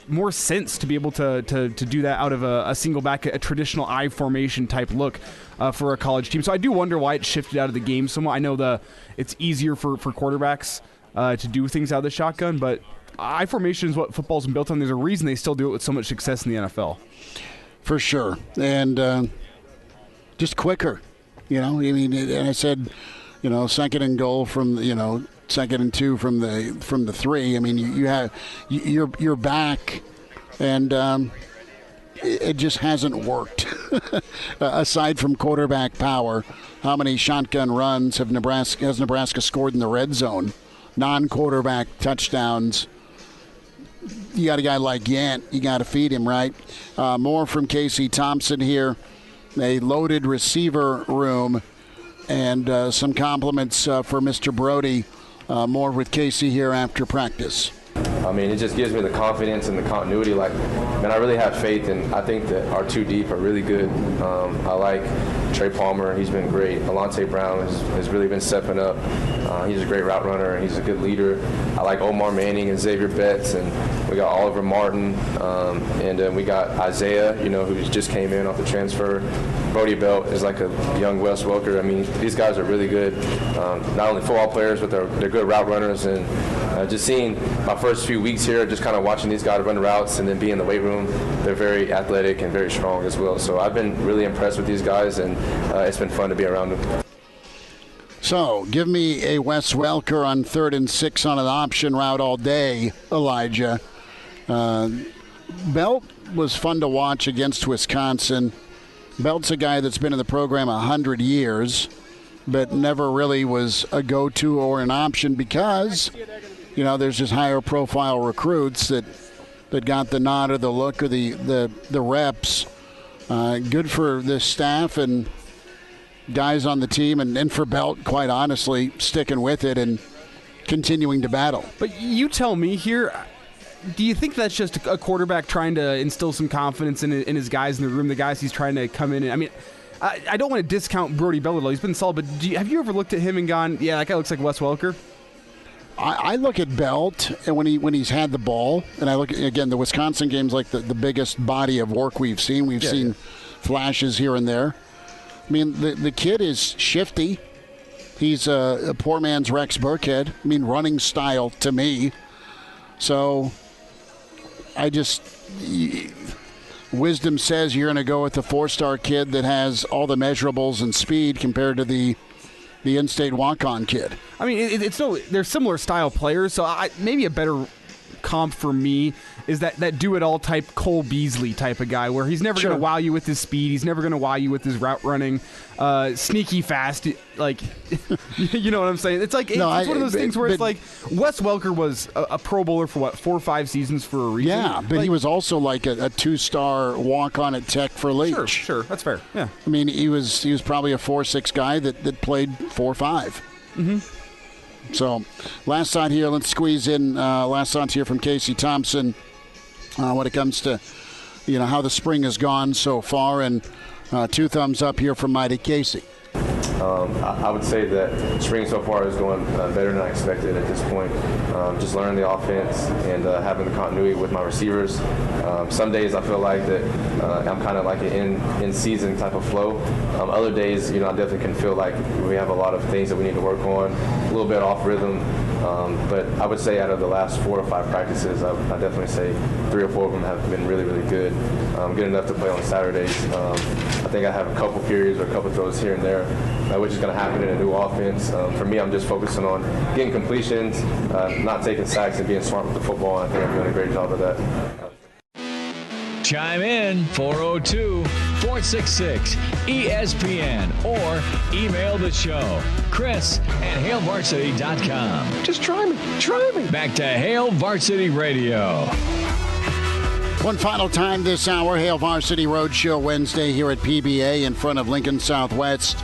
more sense to be able to do that out of a single back, a traditional I formation type look for a college team. So I do wonder why it shifted out of the game somewhat. I know it's easier for quarterbacks to do things out of the shotgun, but I formation is what football's been built on. There's a reason they still do it with so much success in the NFL. For sure. And just quicker, I mean, and I said, 2nd and goal from, 2nd and 2 from the 3. I mean, you're back, and it just hasn't worked. Aside from quarterback power, how many shotgun runs has Nebraska scored in the red zone? Non-quarterback touchdowns. You got a guy like Yant, you got to feed him, right? More from Casey Thompson here. A loaded receiver room, and some compliments for Mr. Brody. More with Casey here after practice. I mean, it just gives me the confidence and the continuity. Like, man, I really have faith, and I think that our 2 deep are really good. I like Trey Palmer. He's been great. Alante Brown has really been stepping up. He's a great route runner, and he's a good leader. I like Omar Manning and Xavier Betts, and we got Oliver Martin, and then we got Isaiah, who just came in off the transfer. Brody Belt is like a young Wes Welker. I mean, these guys are really good. Not only football players, but they're good route runners. And just seeing my first few weeks here, just kind of watching these guys run routes and then be in the weight room, they're very athletic and very strong as well. So I've been really impressed with these guys, and it's been fun to be around them. So give me a Wes Welker on 3rd and 6 on an option route all day, Elijah. Belt was fun to watch against Wisconsin. Belt's a guy that's been in the program 100 years, but never really was a go-to or an option because, there's just higher profile recruits that got the nod or the look or the reps. Good for the staff and guys on the team, and for Belt, quite honestly, sticking with it and continuing to battle. But you tell me here, do you think that's just a quarterback trying to instill some confidence in his guys in the room, the guys he's trying to come in? I mean, I don't want to discount Brody Belt at all. He's been solid, but have you ever looked at him and gone, yeah, that guy looks like Wes Welker? I look at Belt, and when he's had the ball, and I look at, again, the Wisconsin game's like the biggest body of work we've seen. We've seen flashes here and there. I mean, the kid is shifty. He's a poor man's Rex Burkhead. I mean, running style to me. So wisdom says you're going to go with the 4-star kid that has all the measurables and speed compared to the in-state walk-on kid. I mean, they're similar style players, so maybe a better comp for me is that do-it-all type Cole Beasley type of guy where he's never going to wow you with his speed. He's never going to wow you with his route running. Sneaky fast. Like, you know what I'm saying? It's like it's one of those things where it's like Wes Welker was a Pro Bowler for 4 or 5 seasons for a reason. Yeah, but he was also like a 2-star walk-on at Tech for Leach. Sure. That's fair. Yeah. I mean, he was probably a 4-6 guy that played 4-5. Mm-hmm. So, last thought here. Let's squeeze in last thoughts here from Casey Thompson when it comes to, how the spring has gone so far. And 2 thumbs up here from Mighty Casey. I would say that spring so far is going better than I expected at this point. Just learning the offense and having the continuity with my receivers. Some days I feel like that I'm kind of like an in-season type of flow. Other days, I definitely can feel like we have a lot of things that we need to work on, a little bit off rhythm. But I would say out of the last 4 or 5 practices, I definitely say 3 or 4 of them have been really, really good. Good enough to play on Saturdays. I think I have a couple periods or a couple throws here and there, which is going to happen in a new offense. For me, I'm just focusing on getting completions, not taking sacks, and being smart with the football. And I think I'm doing a great job of that. Chime in 402-466-ESPN or email the show, Chris@HailVarsity.com. Just try me. Back to Hail Varsity Radio. One final time this hour, Hail Varsity Roadshow Wednesday here at PBA in front of Lincoln Southwest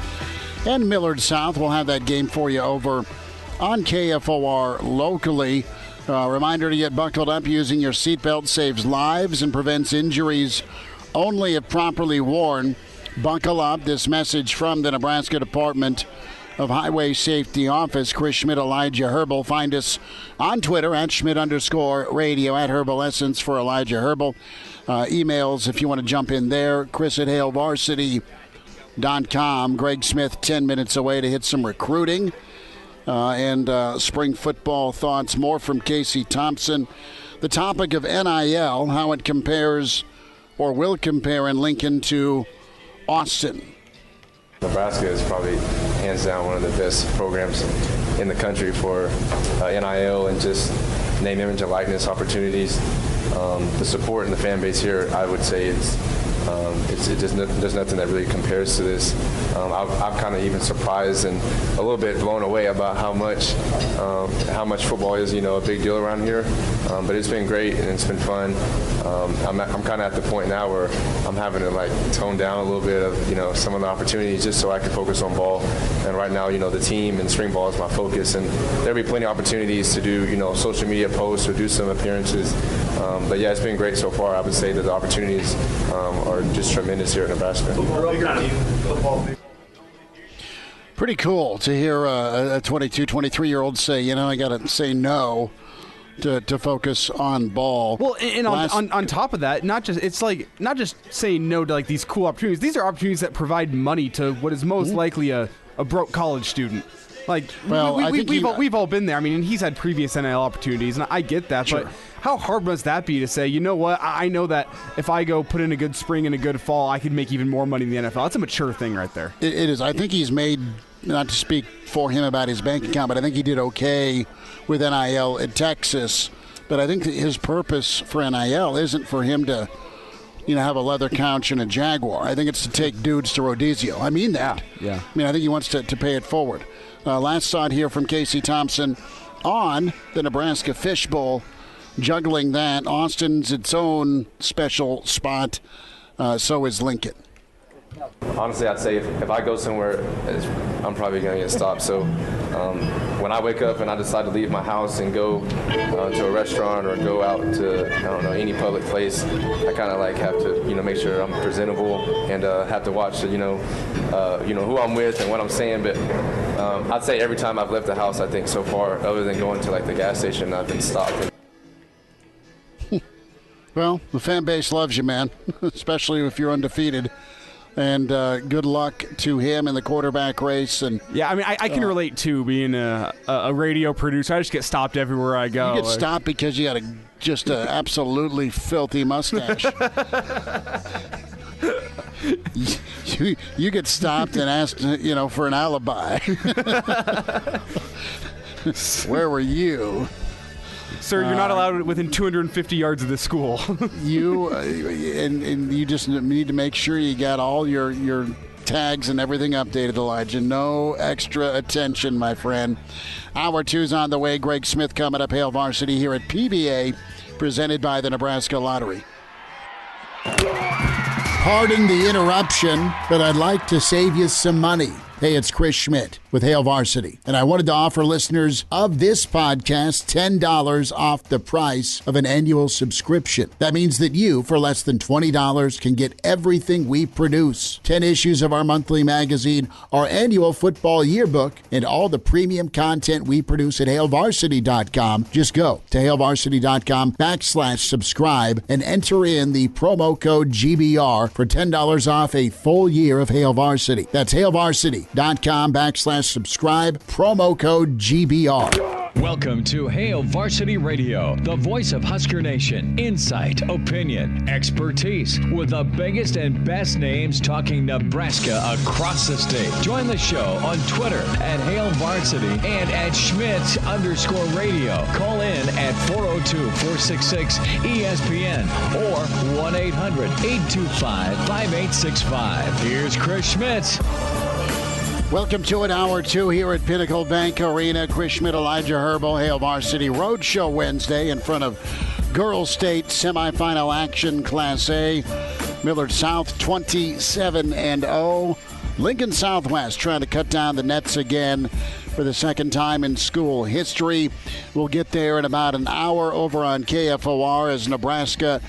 and Millard South. We'll have that game for you over on KFOR locally. Reminder to get buckled up. Using your seatbelt saves lives and prevents injuries only if properly worn. Buckle up. This message from the Nebraska Department of Highway Safety Office. Chris Schmidt, Elijah Herbal. Find us on Twitter at Schmidt_radio, at Herbal Essence for Elijah Herbal. Emails if you want to jump in there. Chris@HailVarsity.com. Greg Smith 10 minutes away to hit some recruiting. And spring football thoughts. More from Casey Thompson. The topic of NIL, how it compares or will compare in Lincoln to Austin. Nebraska is probably hands down one of the best programs in the country for NIL and just name, image, and likeness opportunities. The support and the fan base here, I would say there's nothing that really compares to this. I'm kind of even surprised and a little bit blown away about how much football is, a big deal around here. But it's been great and it's been fun. I'm kind of at the point now where I'm having to tone down a little bit of some of the opportunities just so I can focus on ball. And right now, the team and spring ball is my focus. And there'll be plenty of opportunities to do social media posts or do some appearances. But yeah, it's been great so far. I would say that the opportunities are just tremendous here at Nebraska. Pretty cool to hear a 22, 23-year-old say, I got to say no to focus on ball. Well, and on top of that, not just saying no to these cool opportunities. These are opportunities that provide money to what is most likely a broke college student. We've all been there. I mean, and he's had previous NIL opportunities, and I get that. Sure. But how hard must that be to say, you know what, I know that if I go put in a good spring and a good fall, I could make even more money in the NFL. That's a mature thing right there. It is. I think he's made, not to speak for him about his bank account, but I think he did okay with NIL at Texas. But I think that his purpose for NIL isn't for him to, have a leather couch and a Jaguar. I think it's to take dudes to Rodizio. I mean that. Yeah. I mean, I think he wants to pay it forward. Last thought here from Casey Thompson on the Nebraska Fishbowl. Juggling that, Austin's its own special spot. So is Lincoln. Honestly, I'd say if I go somewhere, I'm probably going to get stopped. So when I wake up and I decide to leave my house and go to a restaurant or go out to, any public place, I kind of have to, make sure I'm presentable and have to watch, who I'm with and what I'm saying. But I'd say every time I've left the house, I think so far, other than going to the gas station, I've been stopped. Well, the fan base loves you, man, especially if you're undefeated. And good luck to him in the quarterback race. And yeah, I mean, I can relate to being a radio producer. I just get stopped everywhere I go. You get stopped because you got just an absolutely filthy mustache. you get stopped and asked, for an alibi. Where were you? Sir, you're not allowed within 250 yards of this school. You and you just need to make sure you got all your tags and everything updated, Elijah. No extra attention, my friend. Hour 2's on the way. Greg Smith coming up. Hail Varsity here at PBA, presented by the Nebraska Lottery. Pardon the interruption, but I'd like to save you some money. Hey, it's Chris Schmidt with Hail Varsity, and I wanted to offer listeners of this podcast $10 off the price of an annual subscription. That means that you, for less than $20, can get everything we produce. 10 issues of our monthly magazine, our annual football yearbook, and all the premium content we produce at HailVarsity.com. Just go to HailVarsity.com/subscribe and enter in the promo code GBR for $10 off a full year of Hail Varsity. That's HailVarsity.com/ Subscribe, promo code GBR. Welcome to Hail Varsity Radio, the voice of Husker Nation. Insight, opinion, expertise, with the biggest and best names talking Nebraska across the state. Join the show on Twitter at Hail Varsity and at Schmitz_radio. Call in at 402-466-ESPN or 1-800-825-5865. Here's Chris Schmitz. Welcome to it, Hour 2 here at Pinnacle Bank Arena. Chris Schmidt, Elijah Herbo, Hail Varsity Roadshow Wednesday in front of Girls State semifinal action, Class A. Millard South 27-0. Lincoln Southwest trying to cut down the nets again for the second time in school history. We'll get there in about an hour over on KFOR as Nebraska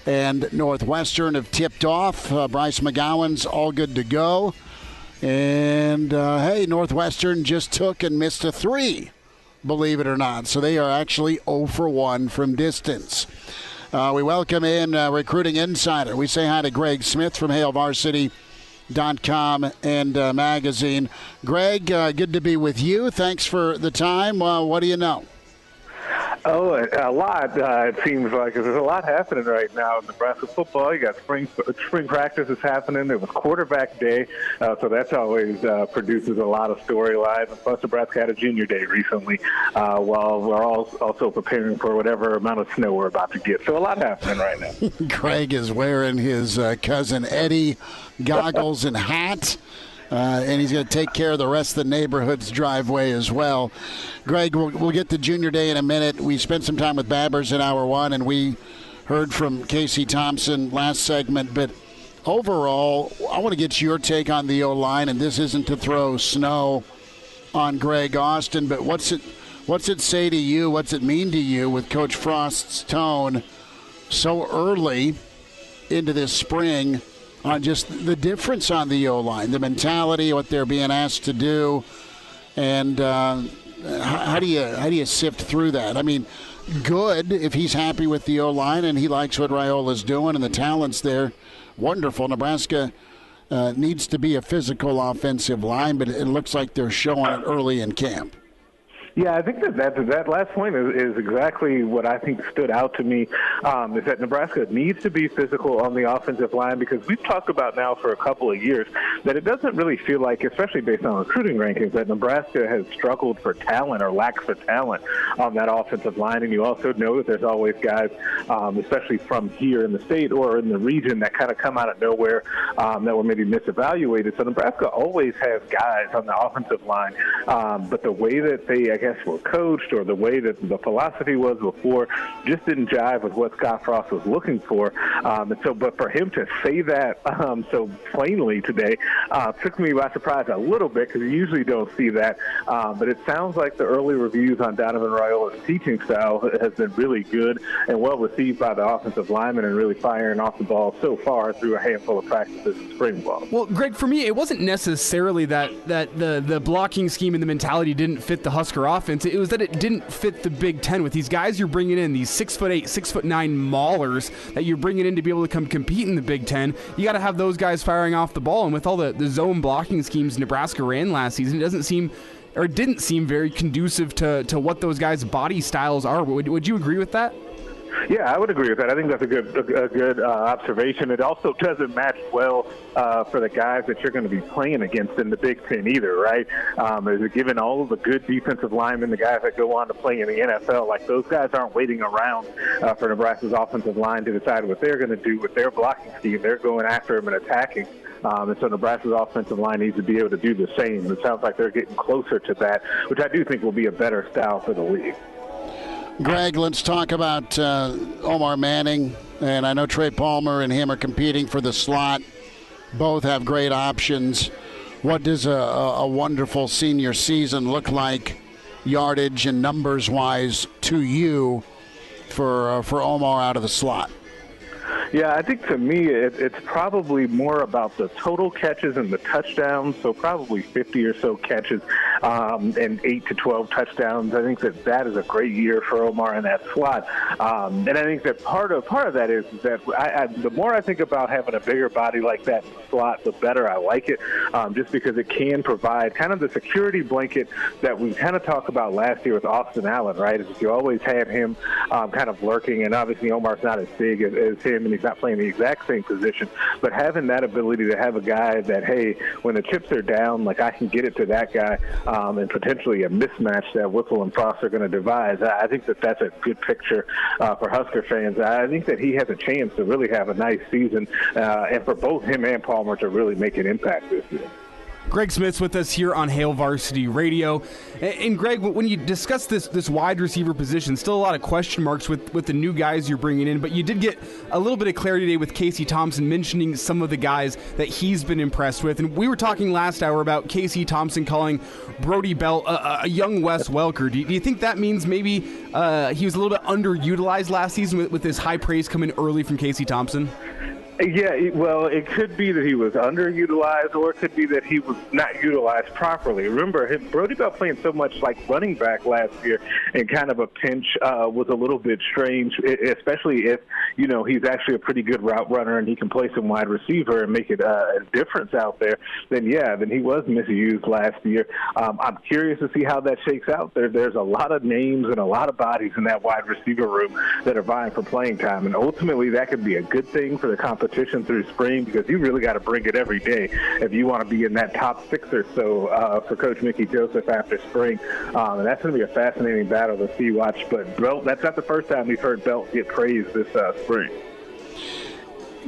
and Northwestern have tipped off. Bryce McGowan's all good to go. And, hey, Northwestern just took and missed a 3, believe it or not. So they are actually 0 for 1 from distance. We welcome in Recruiting Insider. We say hi to Greg Smith from HailVarsity.com and magazine. Greg, good to be with you. Thanks for the time. What do you know? Oh, a lot. It seems like there's a lot happening right now in Nebraska football. You got spring practice is happening. There was quarterback day, so that's always produces a lot of storylines. Plus, Nebraska had a junior day recently, while we're also preparing for whatever amount of snow we're about to get. So a lot happening right now. Greg is wearing his cousin Eddie goggles and hat. And he's going to take care of the rest of the neighborhood's driveway as well. Greg, we'll get to Junior Day in a minute. We spent some time with Babbers in Hour 1, and we heard from Casey Thompson last segment. But overall, I want to get your take on the O-line, and this isn't to throw snow on Greg Austin, but what's it say to you, what's it mean to you with Coach Frost's tone so early into this spring on just the difference on the O-line, the mentality, what they're being asked to do, and how do you sift through that? I mean, good if he's happy with the O-line and he likes what Raiola's doing and the talent's there. Wonderful. Nebraska needs to be a physical offensive line, but it looks like they're showing it early in camp. Yeah, I think that last point is exactly what I think stood out to me, is that Nebraska needs to be physical on the offensive line, because we've talked about now for a couple of years that it doesn't really feel like, especially based on recruiting rankings, that Nebraska has struggled for talent or lacks for talent on that offensive line. And you also know that there's always guys, especially from here in the state or in the region, that kind of come out of nowhere that were maybe misevaluated. So Nebraska always has guys on the offensive line, but the way that they, I guess, were coached, or the way that the philosophy was before, just didn't jive with what Scott Frost was looking for. And so, but for him to say that so plainly today took me by surprise a little bit, because you usually don't see that. But it sounds like the early reviews on Donovan Raiola's teaching style has been really good and well received by the offensive linemen, and really firing off the ball so far through a handful of practices in spring ball. Well, Greg, for me, it wasn't necessarily that the blocking scheme and the mentality didn't fit the Husker offense. It was that it didn't fit the Big Ten with these guys you're bringing in, these 6'8", 6'9" maulers that you're bringing in to be able to come compete in the Big Ten. You got to have those guys firing off the ball, and with all the zone blocking schemes Nebraska ran last season, it didn't seem very conducive to what those guys' body styles are. Would you agree with that? Yeah, I would agree with that. I think that's a good observation. It also doesn't match well for the guys that you're going to be playing against in the Big Ten either, right? Given all of the good defensive linemen, the guys that go on to play in the NFL, like those guys aren't waiting around for Nebraska's offensive line to decide what they're going to do with their blocking scheme. They're going after them and attacking. And so Nebraska's offensive line needs to be able to do the same. It sounds like they're getting closer to that, which I do think will be a better style for the league. Greg, let's talk about Omar Manning. And I know Trey Palmer and him are competing for the slot. Both have great options. What does a wonderful senior season look like, yardage and numbers-wise, to you for Omar out of the slot? Yeah, I think to me it's probably more about the total catches and the touchdowns, so probably 50 or so catches. and 8 to 12 touchdowns. I think that is a great year for Omar in that slot. And I think that part of that is that the more I think about having a bigger body like that in the slot, the better I like it, just because it can provide kind of the security blanket that we kind of talked about last year with Austin Allen, right? Is you always had him kind of lurking, and obviously Omar's not as big as him, and he's not playing the exact same position, but having that ability to have a guy that, hey, when the chips are down, like I can get it to that guy, and potentially a mismatch that Whipple and Frost are going to devise. I think that that's a good picture for Husker fans. I think that he has a chance to really have a nice season, and for both him and Palmer to really make an impact this year. Greg Smith's with us here on Hail Varsity Radio. And Greg, when you discuss this wide receiver position, still a lot of question marks with the new guys you're bringing in, but you did get a little bit of clarity today with Casey Thompson mentioning some of the guys that he's been impressed with. And we were talking last hour about Casey Thompson calling Brody Belt a young Wes Welker. Do you think that means maybe he was a little bit underutilized last season with this high praise coming early from Casey Thompson? Yeah, well, it could be that he was underutilized, or it could be that he was not utilized properly. Remember, Brody Belt playing so much like running back last year, and kind of a pinch was a little bit strange, especially if, he's actually a pretty good route runner and he can play some wide receiver and make it a difference out there. Then he was misused last year. I'm curious to see how that shakes out. There's a lot of names and a lot of bodies in that wide receiver room that are vying for playing time, and ultimately that could be a good thing for the competition through spring, because you really got to bring it every day if you want to be in that top 6 or so for Coach Mickey Joseph after spring. And that's going to be a fascinating battle to see, watch. But Belt, that's not the first time we've heard Belt get praised this spring.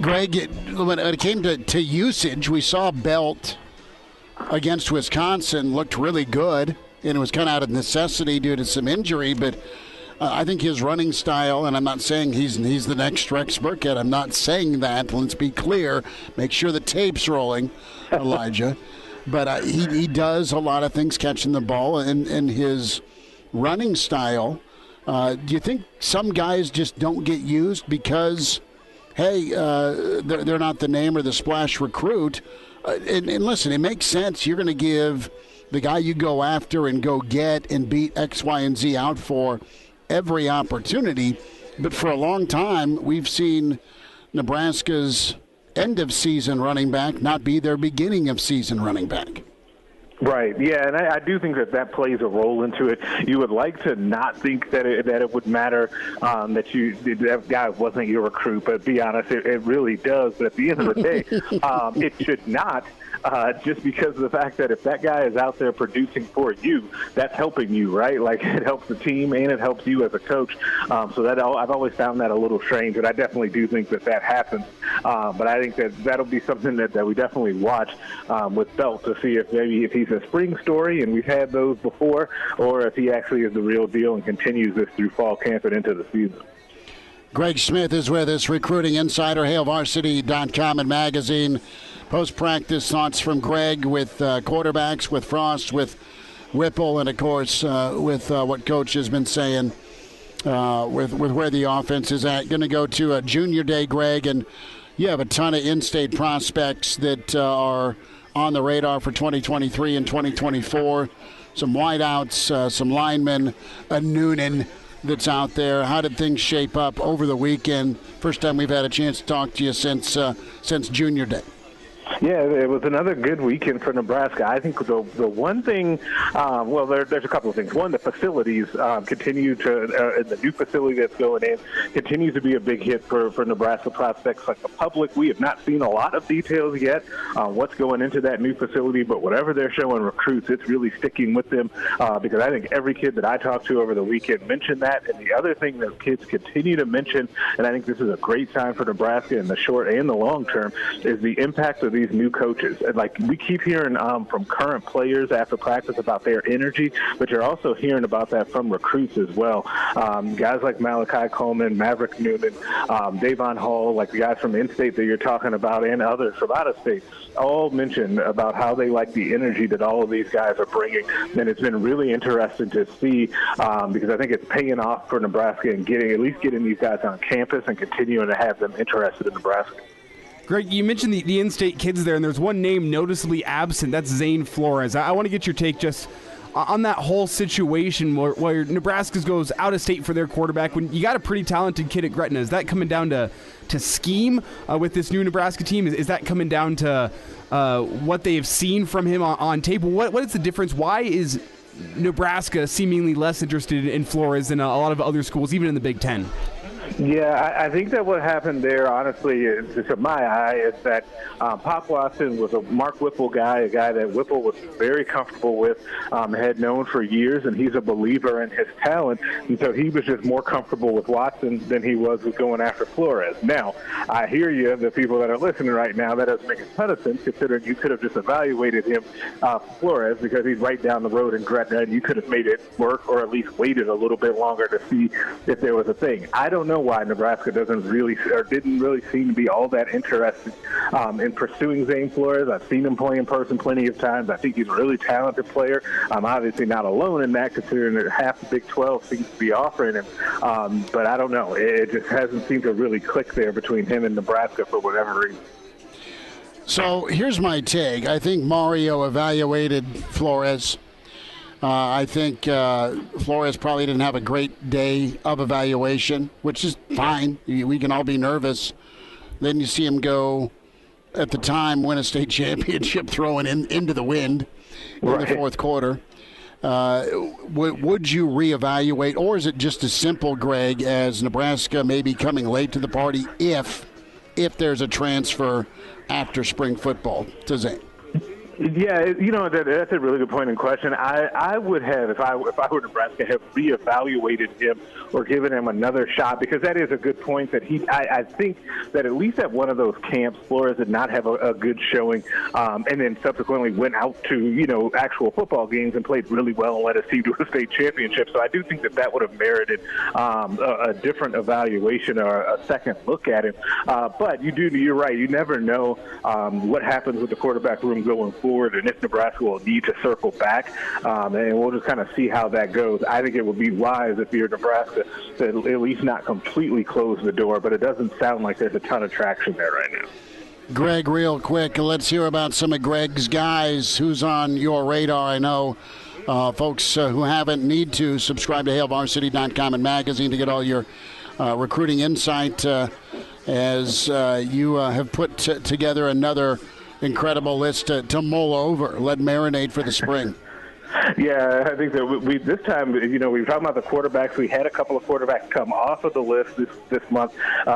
Greg, when it came to usage, we saw Belt against Wisconsin looked really good, and it was kind of out of necessity due to some injury, but I think his running style, and I'm not saying he's the next Rex Burkhead. I'm not saying that. Let's be clear. Make sure the tape's rolling, Elijah. But he does a lot of things catching the ball, and his running style. Do you think some guys just don't get used because, hey, they're not the name or the splash recruit? And listen, it makes sense. You're going to give the guy you go after and go get and beat X, Y, and Z out for every opportunity, but for a long time we've seen Nebraska's end of season running back not be their beginning of season running back. Right, yeah, and I do think that plays a role into it. You would like to not think that it would matter that guy wasn't your recruit, but be honest, it really does. But at the end of the day, it should not. Just because of the fact that if that guy is out there producing for you, that's helping you, right? Like, it helps the team and it helps you as a coach. So that I've always found that a little strange, and I definitely do think that happens. But I think that'll be something that we definitely watch with Belt to see if he's a spring story, and we've had those before, or if he actually is the real deal and continues this through fall camp and into the season. Greg Smith is with us, recruiting insider, HailVarsity.com and magazine. Post-practice thoughts from Greg with quarterbacks, with Frost, with Whipple, and, of course, with what Coach has been saying with where the offense is at. Going to go to Junior Day, Greg, and you have a ton of in-state prospects that are on the radar for 2023 and 2024. Some wideouts, some linemen, a Noonan that's out there. How did things shape up over the weekend? First time we've had a chance to talk to you since Junior Day. Yeah, it was another good weekend for Nebraska. I think the one thing, there's a couple of things. One, the facilities continue to, the new facility that's going in continues to be a big hit for Nebraska prospects. Like the public, we have not seen a lot of details yet on what's going into that new facility, but whatever they're showing recruits, it's really sticking with them because I think every kid that I talked to over the weekend mentioned that. And the other thing that kids continue to mention, and I think this is a great sign for Nebraska in the short and the long term, is the impact of these new coaches. And like we keep hearing from current players after practice about their energy, but you're also hearing about that from recruits as well. Guys like Malachi Coleman, Maverick Newman, Davon Hall, like the guys from in-state that you're talking about, and others from out of state, all mentioned about how they like the energy that all of these guys are bringing. And it's been really interesting to see because I think it's paying off for Nebraska and at least getting these guys on campus and continuing to have them interested in Nebraska. Greg, you mentioned the in-state kids there, and there's one name noticeably absent. That's Zane Flores. I want to get your take just on that whole situation where Nebraska goes out of state for their quarterback when you got a pretty talented kid at Gretna? Is that coming down to scheme with this new Nebraska team? Is that coming down to what they have seen from him on tape? What is the difference? Why is Nebraska seemingly less interested in Flores than a lot of other schools, even in the Big Ten? Yeah, I think that what happened there, honestly, to my eye, is that Pop Watson was a Mark Whipple guy, a guy that Whipple was very comfortable with, had known for years, and he's a believer in his talent. And so he was just more comfortable with Watson than he was with going after Flores. Now, I hear you, the people that are listening right now, that doesn't make a ton of sense, considering you could have just evaluated him, Flores, because he's right down the road in Gretna, and you could have made it work or at least waited a little bit longer to see if there was a thing. I don't know why Nebraska didn't really seem to be all that interested in pursuing Zane Flores. I've seen him play in person plenty of times. I think he's a really talented player. I'm obviously not alone in that, considering that half the Big 12 seems to be offering him. But I don't know. It just hasn't seemed to really click there between him and Nebraska for whatever reason. So here's my take. I think Mario evaluated Flores. I think Flores probably didn't have a great day of evaluation, which is fine. We can all be nervous. Then you see him go, at the time, win a state championship throwing into the wind in the fourth quarter. Would you reevaluate, or is it just as simple, Greg, as Nebraska maybe coming late to the party if there's a transfer after spring football to Zane? Yeah, that's a really good point and question. I would have, if I were Nebraska, have reevaluated him or given him another shot, because that is a good point that I think that at least at one of those camps, Flores did not have a good showing, and then subsequently went out to, actual football games and played really well and led a team to a state championship. So I do think that would have merited a different evaluation or a second look at him. But you're right. You never know what happens with the quarterback room going forward, and if Nebraska will need to circle back, and we'll just kind of see how that goes. I think it would be wise if you're Nebraska to at least not completely close the door, but it doesn't sound like there's a ton of traction there right now. Greg, real quick, let's hear about some of Greg's guys. Who's on your radar? I know folks who haven't need to subscribe to HailVarsity.com and magazine to get all your recruiting insight as you have put together another incredible list to mull over, let marinate for the spring. Yeah, I think that we this time, we were talking about the quarterbacks. We had a couple of quarterbacks come off of the list this month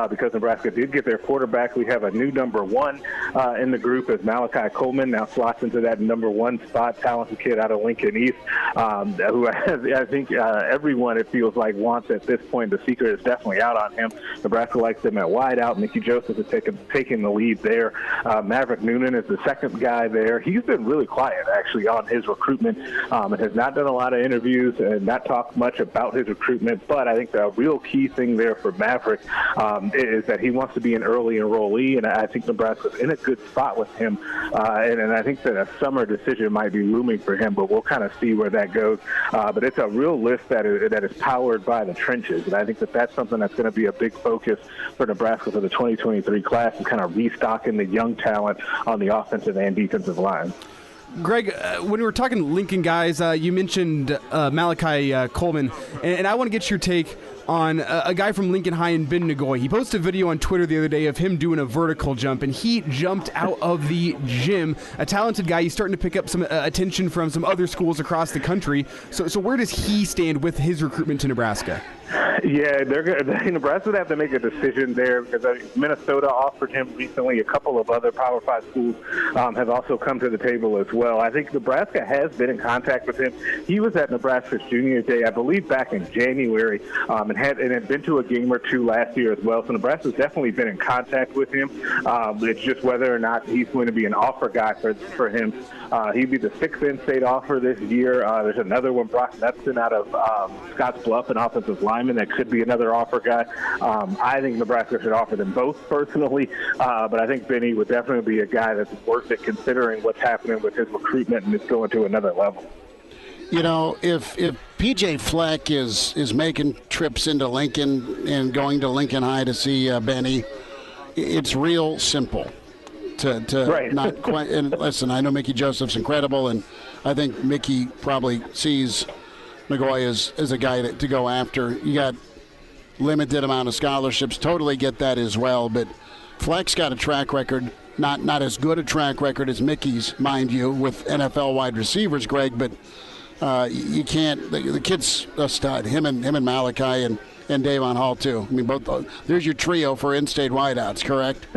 because Nebraska did get their quarterback. We have a new number one in the group as Malachi Coleman now slots into that number one spot, talented kid out of Lincoln East, who I think everyone, it feels like, wants at this point. The secret is definitely out on him. Nebraska likes him at wideout. Mickey Joseph is taking the lead there. Maverick Newman is the second guy there. He's been really quiet, actually, on his recruitment. And has not done a lot of interviews and not talked much about his recruitment. But I think the real key thing there for Maverick is that he wants to be an early enrollee, and I think Nebraska's in a good spot with him. And I think that a summer decision might be looming for him, but we'll kind of see where that goes. But it's a real list that is powered by the trenches, and I think that's something that's going to be a big focus for Nebraska for the 2023 class, is kind of restocking the young talent on the offensive and defensive line. Greg, when we were talking Lincoln guys, you mentioned Malachi Coleman, and I want to get your take on a guy from Lincoln High in Ben Nigoy. He posted a video on Twitter the other day of him doing a vertical jump, and he jumped out of the gym. A talented guy. He's starting to pick up some attention from some other schools across the country. So where does he stand with his recruitment to Nebraska? Yeah, Nebraska would have to make a decision there, because Minnesota offered him recently. A couple of other Power 5 schools have also come to the table as well. I think Nebraska has been in contact with him. He was at Nebraska's Junior Day, I believe, back in January, and had been to a game or two last year as well. So Nebraska's definitely been in contact with him. It's just whether or not he's going to be an offer guy for him. He'd be the 6th in-state offer this year. There's another one, Brock Nebson out of Scotts Bluff, an offensive lineman that could be another offer guy. I think Nebraska should offer them both personally, but I think Benny would definitely be a guy that's worth it, considering what's happening with his recruitment and it's going to another level. If PJ Fleck is making trips into Lincoln and going to Lincoln High to see Benny, it's real simple. Right. not quite. And listen, I know Mickey Joseph's incredible, and I think Mickey probably sees Nigoy as a guy to go after. You got limited amount of scholarships. Totally get that as well. But Fleck's got a track record, not as good a track record as Mickey's, mind you, with NFL wide receivers, Greg. But you can't. The kid's a stud. Him and Malachi and Davon Hall too. I mean, both. There's your trio for in-state wideouts, correct?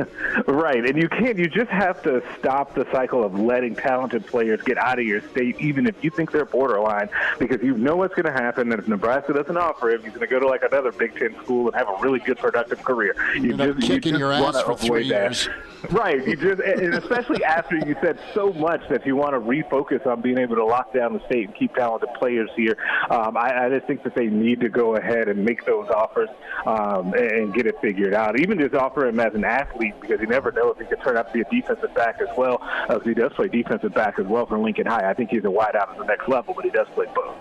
Right, and you just have to stop the cycle of letting talented players get out of your state, even if you think they're borderline, because you know what's going to happen. That if Nebraska doesn't offer him, he's going to go to like another Big Ten school and have a really good, productive career. You just kicking your ass for 3 years. Right, and especially after you said so much that you want to refocus on being able to lock down the state and keep talented players here. I just think that they need to go ahead and make those offers and get it figured out. Even just offer him as an athlete, because you never know if he could turn out to be a defensive back as well, because he does play defensive back as well for Lincoln High. I think he's a wideout at the next level, but he does play both.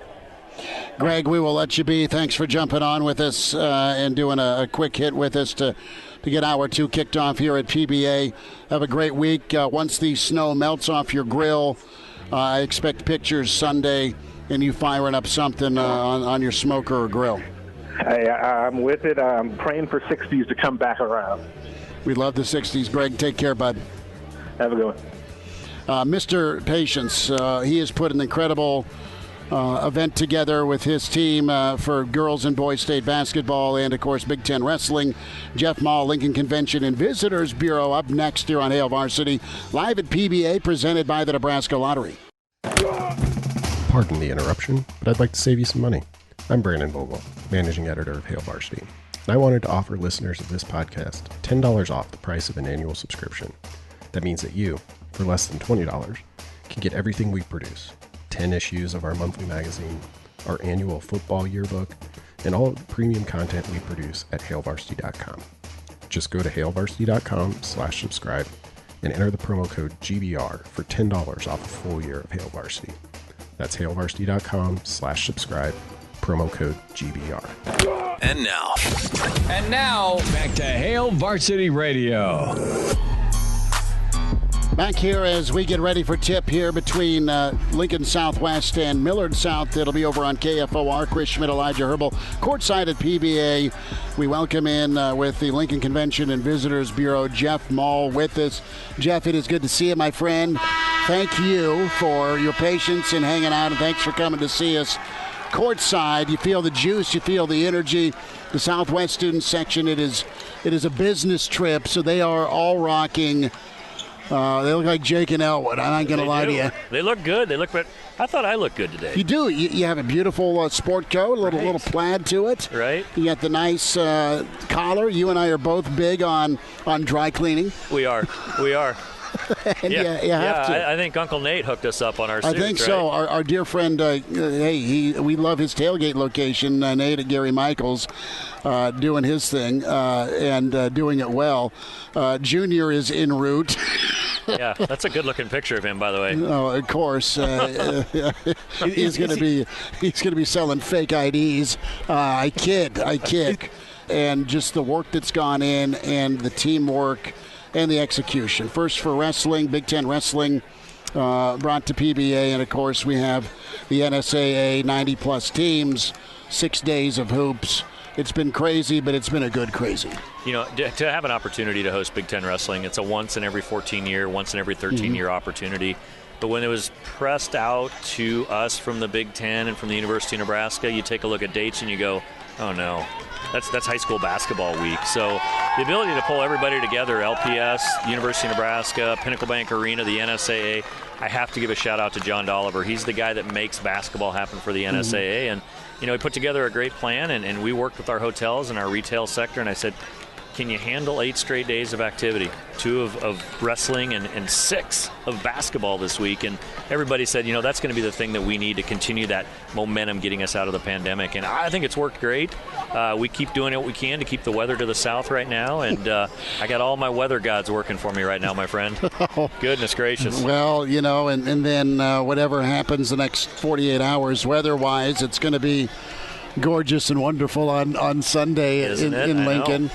Greg, we will let you be. Thanks for jumping on with us and doing a quick hit with us to get hour 2 kicked off here at PBA. Have a great week. Once the snow melts off your grill, I expect pictures Sunday and you firing up something on your smoker or grill. Hey, I'm with it. I'm praying for 60s to come back around. We love the 60s. Greg, take care, bud. Have a good one. Mr. Patience, he has put an incredible event together with his team for girls and boys state basketball and, of course, Big Ten wrestling. Jeff Maul, Lincoln Convention and Visitors Bureau, up next here on Hail Varsity, live at PBA, presented by the Nebraska Lottery. Pardon the interruption, but I'd like to save you some money. I'm Brandon Vogel, managing editor of Hail Varsity, and I wanted to offer listeners of this podcast $10 off the price of an annual subscription. That means that you, for less than $20, can get everything we produce. 10 issues of our monthly magazine, our annual football yearbook, and all of the premium content we produce at hailvarsity.com. Just go to hailvarsity.com/subscribe and enter the promo code GBR for $10 off a full year of Hail Varsity. That's hailvarsity.com/subscribe, promo code GBR. And now, back to Hail Varsity Radio. Back here as we get ready for tip here between Lincoln Southwest and Millard South. It'll be over on KFOR. Chris Schmidt, Elijah Herbal, courtside at PBA. We welcome in with the Lincoln Convention and Visitors Bureau, Jeff Maul with us. Jeff, it is good to see you, my friend. Thank you for your patience in hanging out, and thanks for coming to see us courtside. You feel the juice, you feel the energy. The Southwest student section, it is a business trip, so they are all rocking. They look like Jake and Elwood. I'm not going to lie to you. They look good. They look. I thought I looked good today. You do. You have a beautiful sport coat, a little plaid to it. Right. You got the nice collar. You and I are both big on dry cleaning. We are. And you have to. I think Uncle Nate hooked us up on our suits, I think right? so. Our dear friend, we love his tailgate location, Nate at Gary Michaels, doing his thing and doing it well. Junior is en route. Yeah, that's a good-looking picture of him, by the way. Oh, of course. He's going to be selling fake IDs. I kid. And just the work that's gone in and the teamwork and the execution. First for wrestling, Big Ten wrestling, brought to PBA, and of course we have the NSAA 90-plus teams, 6 days of hoops. It's been crazy, but it's been a good crazy. You know, to have an opportunity to host Big Ten wrestling, it's a once in every 14-year, once in every 13-year opportunity. But when it was pressed out to us from the Big Ten and from the University of Nebraska, you take a look at dates and you go, oh no, that's high school basketball week. So the ability to pull everybody together, LPS, University of Nebraska, Pinnacle Bank Arena, the NSAA, I have to give a shout out to John Dolliver. He's the guy that makes basketball happen for the NSAA. And, you know, he put together a great plan, and we worked with our hotels and our retail sector, and I said, can you handle 8 straight days of activity, 2 of wrestling and 6 of basketball this week? And everybody said, you know, that's going to be the thing that we need to continue that momentum getting us out of the pandemic. And I think it's worked great. We keep doing what we can to keep the weather to the south right now. And I got all my weather gods working for me right now, my friend. Goodness gracious. Well, you know, and then whatever happens the next 48 hours weather-wise, it's going to be gorgeous and wonderful on Sunday in Lincoln.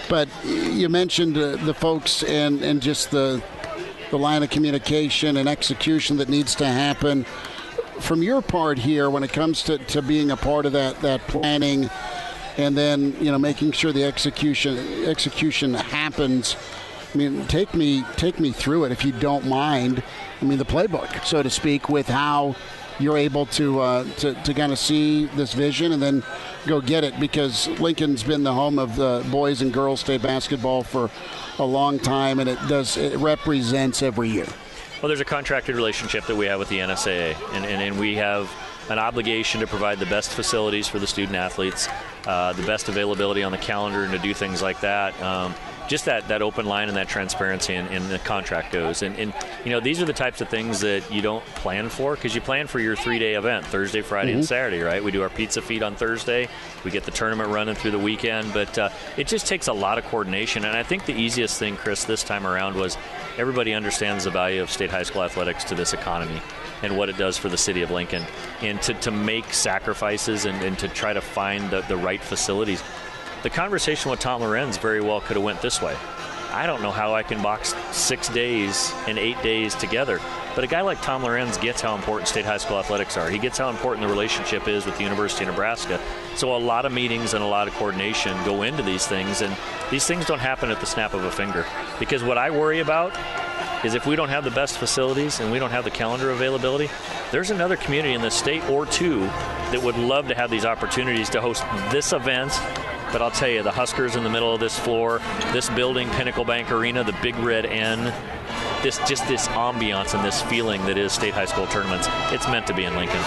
But you mentioned the folks and just the the line of communication and execution that needs to happen. From your part here, when it comes to being a part of that planning, and then making sure the execution happens. I mean, take me through it if you don't mind. I mean, the playbook, so to speak, with how you're able to kind of see this vision and then go get it, because Lincoln's been the home of the boys and girls state basketball for a long time, and it represents every year. Well, there's a contracted relationship that we have with the NSAA, and we have an obligation to provide the best facilities for the student athletes, the best availability on the calendar, and to do things like that. Just that open line and that transparency in the contract goes. And these are the types of things that you don't plan for, because you plan for your 3-day event, Thursday, Friday, and Saturday, right? We do our pizza feed on Thursday. We get the tournament running through the weekend. But it just takes a lot of coordination. And I think the easiest thing, Chris, this time around was everybody understands the value of state high school athletics to this economy and what it does for the city of Lincoln. And to make sacrifices and to try to find the right facilities. The conversation with Tom Lorenz very well could have went this way. I don't know how I can box 6 days and 8 days together. But a guy like Tom Lorenz gets how important state high school athletics are. He gets how important the relationship is with the University of Nebraska. So a lot of meetings and a lot of coordination go into these things. And these things don't happen at the snap of a finger. Because what I worry about is if we don't have the best facilities and we don't have the calendar availability, there's another community in this state or two that would love to have these opportunities to host this event. But I'll tell you, the Huskers in the middle of this floor, this building, Pinnacle Bank Arena, the big red N, this ambiance and this feeling that is state high school tournaments, it's meant to be in Lincoln.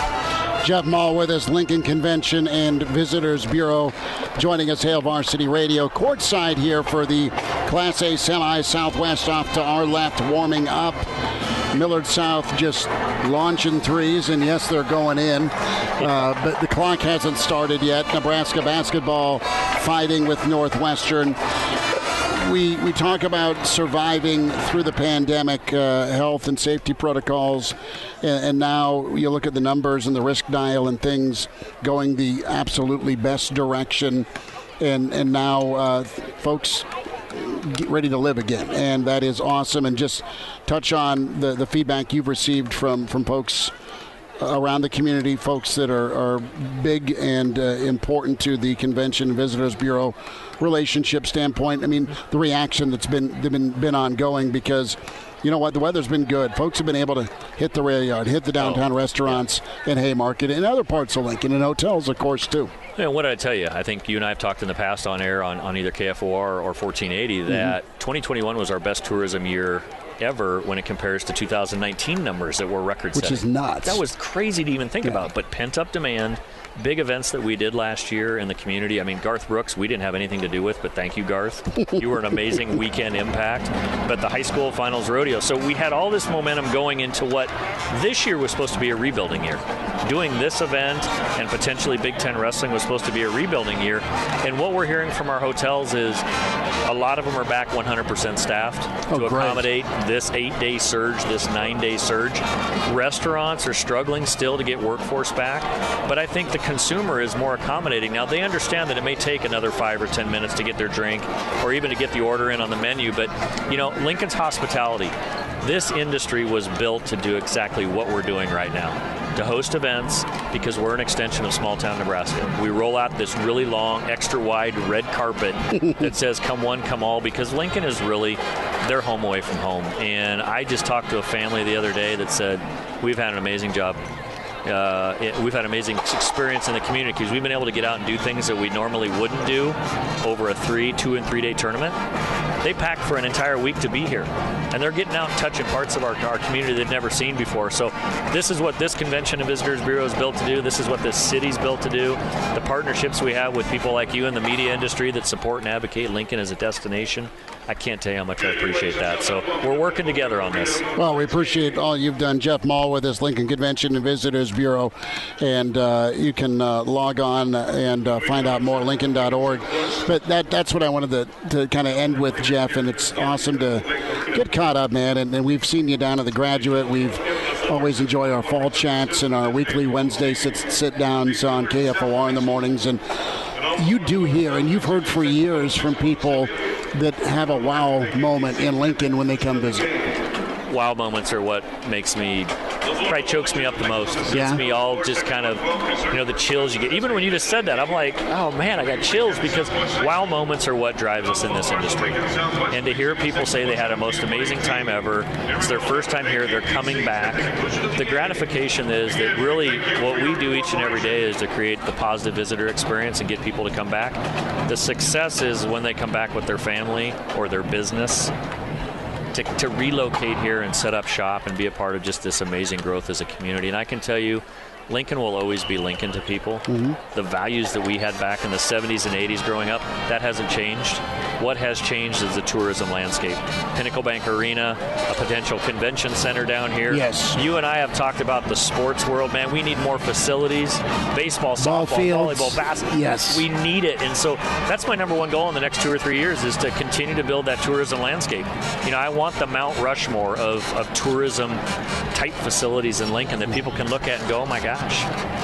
Jeff Maul with us, Lincoln Convention and Visitors Bureau, joining us, Hail Varsity Radio. Courtside here for the Class A Semi, Southwest off to our left, warming up. Millard South just launching threes, and yes, they're going in. But the clock hasn't started yet. Nebraska basketball fighting with Northwestern. We talk about surviving through the pandemic, health and safety protocols, and now you look at the numbers and the risk dial and things going the absolutely best direction, and now folks get ready to live again, and that is awesome. And just touch on the feedback you've received from folks around the community, folks that are big and important to the Convention and Visitors Bureau relationship standpoint. I mean, the reaction that's been ongoing, because you know what, the weather's been good. Folks have been able to hit the rail yard, hit the downtown restaurants and Haymarket and other parts of Lincoln, and hotels, of course, too. Yeah, what did I tell you? I think you and I have talked in the past on air on either KFOR or 1480 that 2021 was our best tourism year ever when it compares to 2019 numbers that were record-setting. Which is nuts. That was crazy to even think about, but pent-up demand, big events that we did last year in the community. I mean, Garth Brooks, we didn't have anything to do with, but thank you, Garth. You were an amazing weekend impact. But the high school finals rodeo. So we had all this momentum going into what this year was supposed to be a rebuilding year. Doing this event and potentially Big Ten wrestling was supposed to be a rebuilding year. And what we're hearing from our hotels is a lot of them are back 100% staffed to accommodate this 8-day surge, this 9-day surge. Restaurants are struggling still to get workforce back, but I think the consumer is more accommodating. Now, they understand that it may take another 5 or 10 minutes to get their drink or even to get the order in on the menu, but, you know, Lincoln's hospitality, this industry was built to do exactly what we're doing right now, to host events, because we're an extension of small town Nebraska. We roll out this really long, extra wide red carpet that says come one, come all, because Lincoln is really their home away from home. And I just talked to a family the other day that said, we've had an amazing job. We've had amazing experience in the community because we've been able to get out and do things that we normally wouldn't do over a 2 and 3 day tournament. They packed for an entire week to be here, and they're getting out and touching parts of our community they've never seen before. So this is what this Convention and Visitors Bureau is built to do. This is what this city's built to do. The partnerships we have with people like you in the media industry that support and advocate Lincoln as a destination, I can't tell you how much I appreciate that. So we're working together on this. Well, we appreciate all you've done. Jeff Maul with us, Lincoln Convention and Visitors Bureau. And you can log on and find out more, lincoln.org. But that's what I wanted to kind of end with, Jeff. And it's awesome to get caught up, man. And we've seen you down at the Graduate. We've always enjoyed our fall chats and our weekly Wednesday sit-downs on KFOR in the mornings. And you do hear, and you've heard for years from people that have a wow moment in Lincoln when they come visit. wow moments are what makes me, probably chokes me up the most. Gets me all just kind of, the chills you get. Even when you just said that, I'm like, oh man, I got chills, because wow moments are what drives us in this industry. And to hear people say they had a most amazing time ever, it's their first time here, they're coming back. The gratification is that really what we do each and every day is to create the positive visitor experience and get people to come back. The success is when they come back with their family or their business to relocate here and set up shop and be a part of just this amazing growth as a community. And I can tell you, Lincoln will always be Lincoln to people. Mm-hmm. The values that we had back in the 70s and 80s growing up, that hasn't changed. What has changed is the tourism landscape. Pinnacle Bank Arena, a potential convention center down here. Yes. You and I have talked about the sports world, man. We need more facilities. Baseball, softball, volleyball, basketball. Yes. We need it. And so that's my number one goal in the next 2 or 3 years, is to continue to build that tourism landscape. I want the Mount Rushmore of tourism type facilities in Lincoln that people can look at and go, oh my gosh,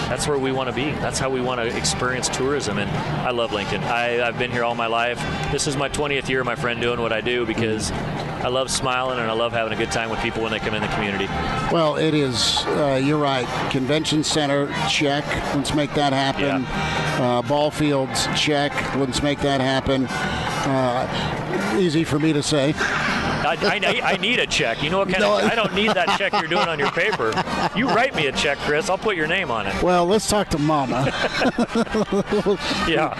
that's where we want to be. That's how we want to experience tourism. And I love Lincoln. I've been here all my life. This is my 20th year, my friend, doing what I do, because I love smiling and I love having a good time with people when they come in the community. Well, it is, you're right. Convention center, check. Let's make that happen. Yeah. Ball fields, check. Let's make that happen. Easy for me to say. I need a check. You know what kind of? I don't need that check you're doing on your paper. You write me a check, Chris. I'll put your name on it. Well, let's talk to Mama. Yeah.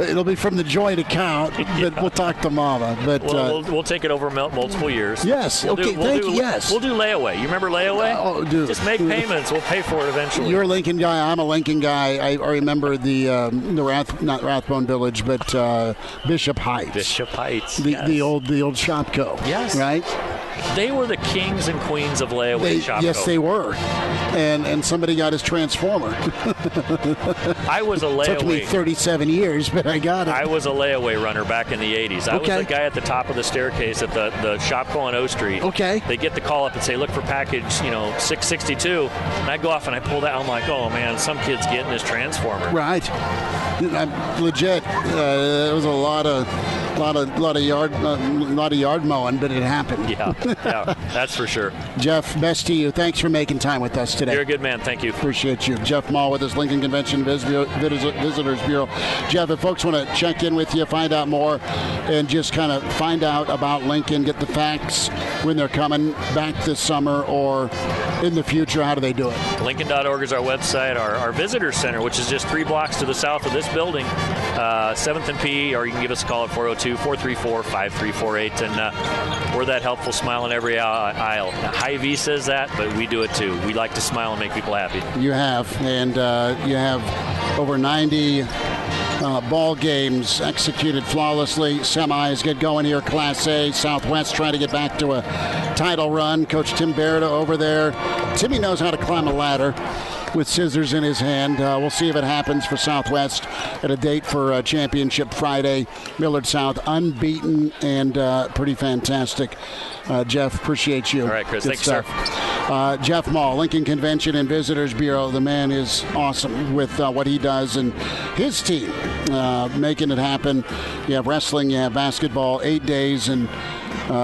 It'll be from the joint account, but we'll talk to Mama. But we'll take it over multiple years. Yes. We'll okay. Thank you. Yes. We'll do layaway. You remember layaway? Oh, dude. Just make payments. We'll pay for it eventually. You're a Lincoln guy. I'm a Lincoln guy. I remember not Rathbone Village, but Bishop Heights. Bishop Heights. The old Shopco. Yes. Right? They were the kings and queens of layaway Shopco. Yes, they were. And somebody got his transformer. I was a layaway. It took me 37 years, but I got it. I was a layaway runner back in the 80s. I was the guy at the top of the staircase at the Shopco on O Street. Okay. They get the call up and say, look for package, 662. And I go off and I pull that. I'm like, oh, man, some kid's getting his transformer. Right. I'm legit. There was a lot of yard mowing, but it happened. Yeah, that's for sure. Jeff, best to you. Thanks for making time with us today. You're a good man. Thank you. Appreciate you. Jeff Maul with us, Lincoln Convention Visitors Bureau. Jeff, if folks want to check in with you, find out more, and just kind of find out about Lincoln, get the facts when they're coming back this summer or in the future, how do they do it? Lincoln.org is our website. Our visitor center, which is just 3 blocks to the south of this building, 7th and P, or you can give us a call at 402-434-5348, and we're that helpful, smile in every aisle. Now, Hy-Vee says that, but we do it too. We like to smile and make people happy. You have, and you have over 90 ball games executed flawlessly. Semis get going here. Class A, Southwest trying to get back to a title run. Coach Tim Berta over there. Timmy knows how to climb a ladder with scissors in his hand. We'll see if it happens for Southwest at a date for Championship Friday. Millard South unbeaten and pretty fantastic. Jeff, appreciate you. All right, Chris. Thanks, sir. Jeff Maul, Lincoln Convention and Visitors Bureau. The man is awesome with what he does and his team making it happen. You have wrestling, you have basketball, 8 days, and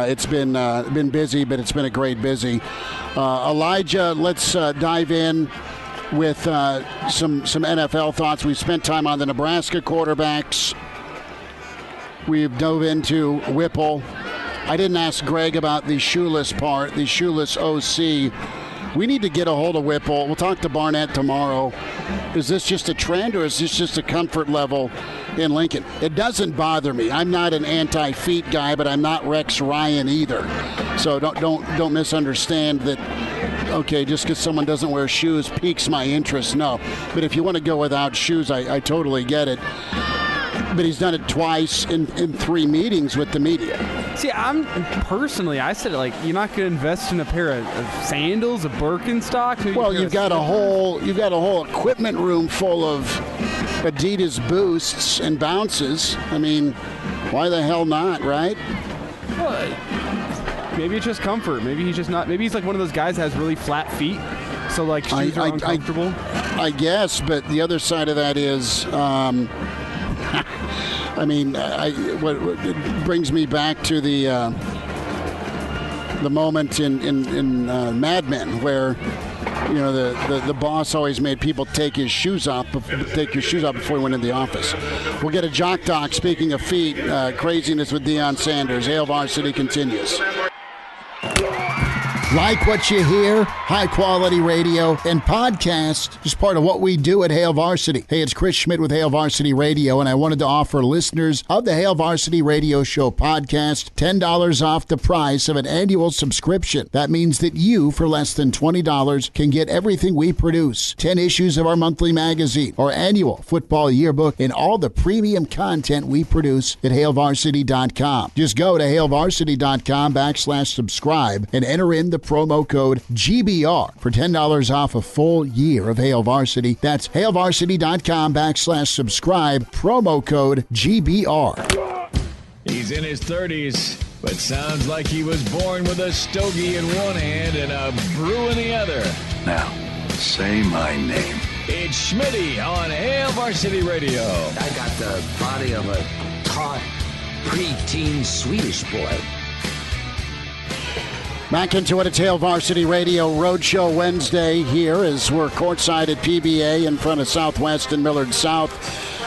it's been busy, but it's been a great busy. Elijah, let's dive in with some NFL thoughts. We've spent time on the Nebraska quarterbacks. We've dove into Whipple. I didn't ask Greg about the shoeless part, the shoeless OC. We need to get a hold of Whipple. We'll talk to Barnett tomorrow. Is this just a trend or is this just a comfort level in Lincoln? It doesn't bother me. I'm not an anti-feet guy, but I'm not Rex Ryan either. So don't misunderstand that. Okay, just because someone doesn't wear shoes piques my interest. No, but if you want to go without shoes, I totally get it. But he's done it twice in 3 meetings with the media. See, I said it like, you're not going to invest in a pair of sandals, a Birkenstock. Well, you've got a whole equipment room full of Adidas Boosts and Bounces. I mean, why the hell not, right? Well, maybe it's just comfort. Maybe he's just not. Maybe he's like one of those guys that has really flat feet, so like shoes are uncomfortable. I guess, but the other side of that is. I mean, what it brings me back to the the moment in Mad Men where the boss always made people take your shoes off before he went in the office. We'll get a Jock Doc. Speaking of feet, craziness with Deion Sanders. Hail Varsity continues. Like what you hear? High-quality radio and podcast is part of what we do at Hail Varsity. Hey, it's Chris Schmidt with Hail Varsity Radio, and I wanted to offer listeners of the Hail Varsity Radio Show podcast $10 off the price of an annual subscription. That means that you, for less than $20, can get everything we produce. 10 issues of our monthly magazine, our annual football yearbook, and all the premium content we produce at HailVarsity.com. Just go to HailVarsity.com/subscribe and enter in the promo code GBR for $10 off a full year of Hail Varsity. That's HailVarsity.com/subscribe, promo code GBR. He's in his 30s, but sounds like he was born with a stogie in one hand and a brew in the other. Now, say my name. It's Schmitty on Hail Varsity Radio. I got the body of a taut, preteen Swedish boy. Back into it at Hail Varsity Radio Roadshow Wednesday here as we're courtside at PBA in front of Southwest and Millard South.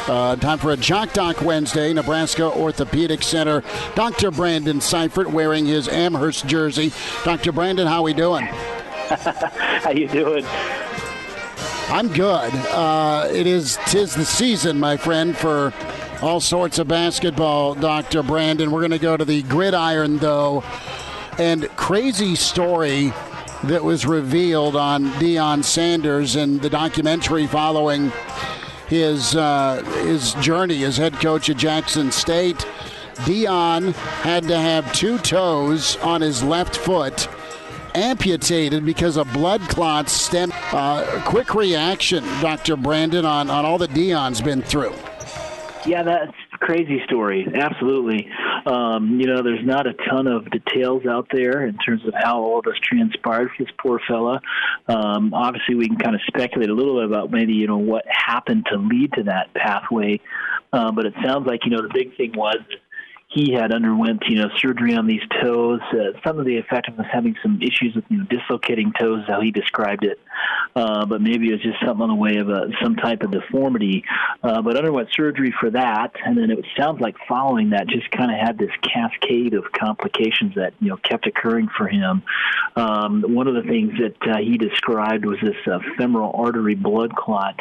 Time for a Jock Doc Wednesday, Nebraska Orthopedic Center. Dr. Brandon Seifert wearing his Amherst jersey. Dr. Brandon, how we doing? How you doing? I'm good. Tis the season, my friend, for all sorts of basketball, Dr. Brandon. We're going to go to the gridiron, though. And crazy story that was revealed on Deion Sanders in the documentary following his journey as head coach at Jackson State. Deion had to have 2 toes on his left foot amputated because of blood clots stem. Quick reaction, Dr. Brandon, on all that Deion's been through. Yeah, that's a crazy story. Absolutely. There's not a ton of details out there in terms of how all of this transpired for this poor fella. Obviously, we can kind of speculate a little bit about maybe, what happened to lead to that pathway. But it sounds like, the big thing was he had underwent, surgery on these toes. Some of the effect of was having some issues with, dislocating toes, how he described it. But maybe it was just something on the way of some type of deformity. But underwent surgery for that, and then it sounds like following that just kind of had this cascade of complications that, kept occurring for him. One of the things that he described was this femoral artery blood clot,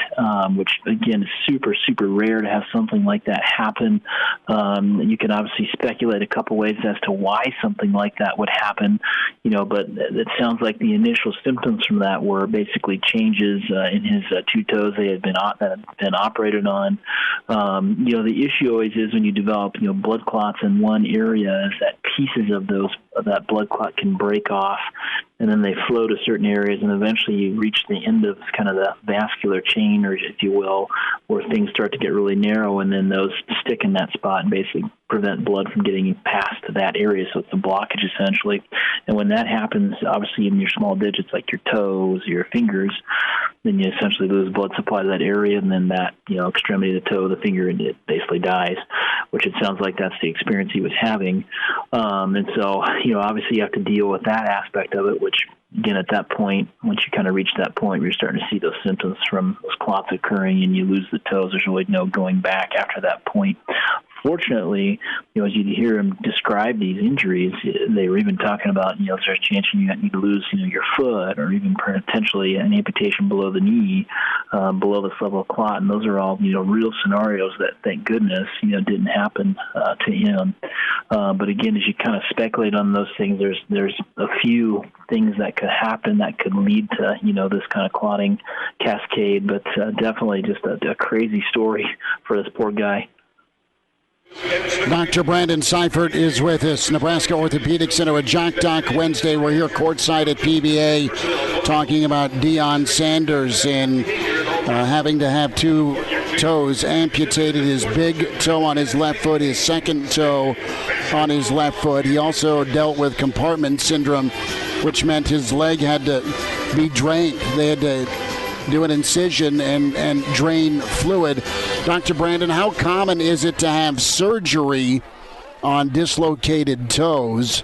which, again, is super, super rare to have something like that happen. You can obviously speculate a couple ways as to why something like that would happen, but it sounds like the initial symptoms from that were basically changes in his 2 toes they had been operated on. The issue always is when you develop, blood clots in one area is that pieces of that blood clot can break off, and then they flow to certain areas, and eventually you reach the end of kind of the vascular chain, or if you will, where things start to get really narrow, and then those stick in that spot and basically prevent blood from getting past that area. So it's a blockage essentially. And when that happens, obviously in your small digits like your toes, your fingers, then you essentially lose blood supply to that area, and then that, extremity of the toe, the finger, and it basically dies, which it sounds like that's the experience he was having. And so, obviously you have to deal with that aspect of it, which, again, at that point, once you kind of reach that point where you're starting to see those symptoms from those clots occurring and you lose the toes, there's really no going back after that point. Fortunately, as you hear him describe these injuries, they were even talking about, there's a chance you need to lose, your foot, or even potentially an amputation below the knee, below this level of clot. And those are all, real scenarios that, thank goodness, didn't happen to him. But again, as you kind of speculate on those things, there's a few things that could happen that could lead to, this kind of clotting cascade. But definitely just a crazy story for this poor guy. Dr. Brandon Seifert is with us. Nebraska Orthopedic Center, a Jock Doc Wednesday. We're here courtside at PBA talking about Deion Sanders and having to have 2 toes amputated, his big toe on his left foot, his second toe on his left foot. He also dealt with Compartment Syndrome, which meant his leg had to be drained. They had to do an incision and drain fluid. Dr. Brandon, how common is it to have surgery on dislocated toes?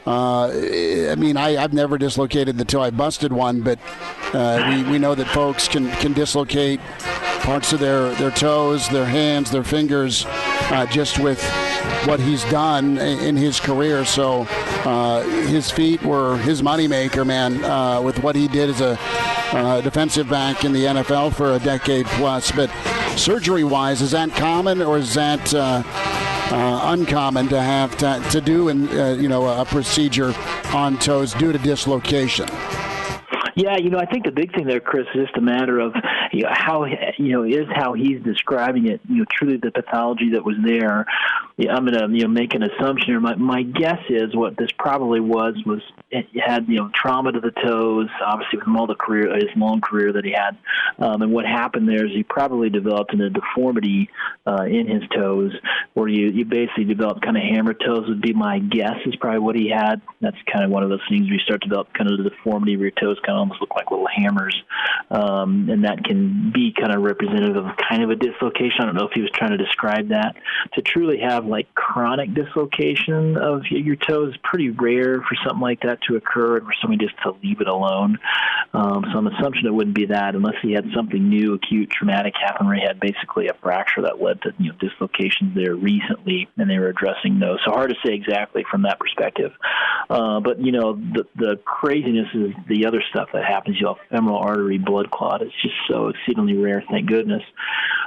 I mean, I've never dislocated the toe. I busted one, but we know that folks can dislocate parts of their toes, their hands, their fingers, just with what he's done in his career. So his feet were his moneymaker, man, with what he did as a defensive back in the NFL for a decade plus. But surgery-wise, is that common, or is that uncommon to have to do a procedure on toes due to dislocation? Yeah, I think the big thing there, Chris, is just a matter of how he's describing it. Truly the pathology that was there. Yeah, I'm going to make an assumption, or my guess is what this probably was it had trauma to the toes, obviously from all his long career that he had, and what happened there is he probably developed a deformity in his toes, where you basically develop kind of hammer toes would be my guess is probably what he had. That's kind of one of those things where you start to develop kind of the deformity where your toes kind of almost look like little hammers, and that can be kind of representative of kind of a dislocation. I don't know if he was trying to describe that. To truly have like chronic dislocation of your toes is pretty rare for something like that to occur, and for somebody just to leave it alone. So I'm assuming it wouldn't be that unless he had something new, acute, traumatic happen where he had basically a fracture that led to dislocations there recently, and they were addressing those. So hard to say exactly from that perspective. But the craziness is the other stuff that happens. Femoral artery blood clot is just so exceedingly rare, thank goodness.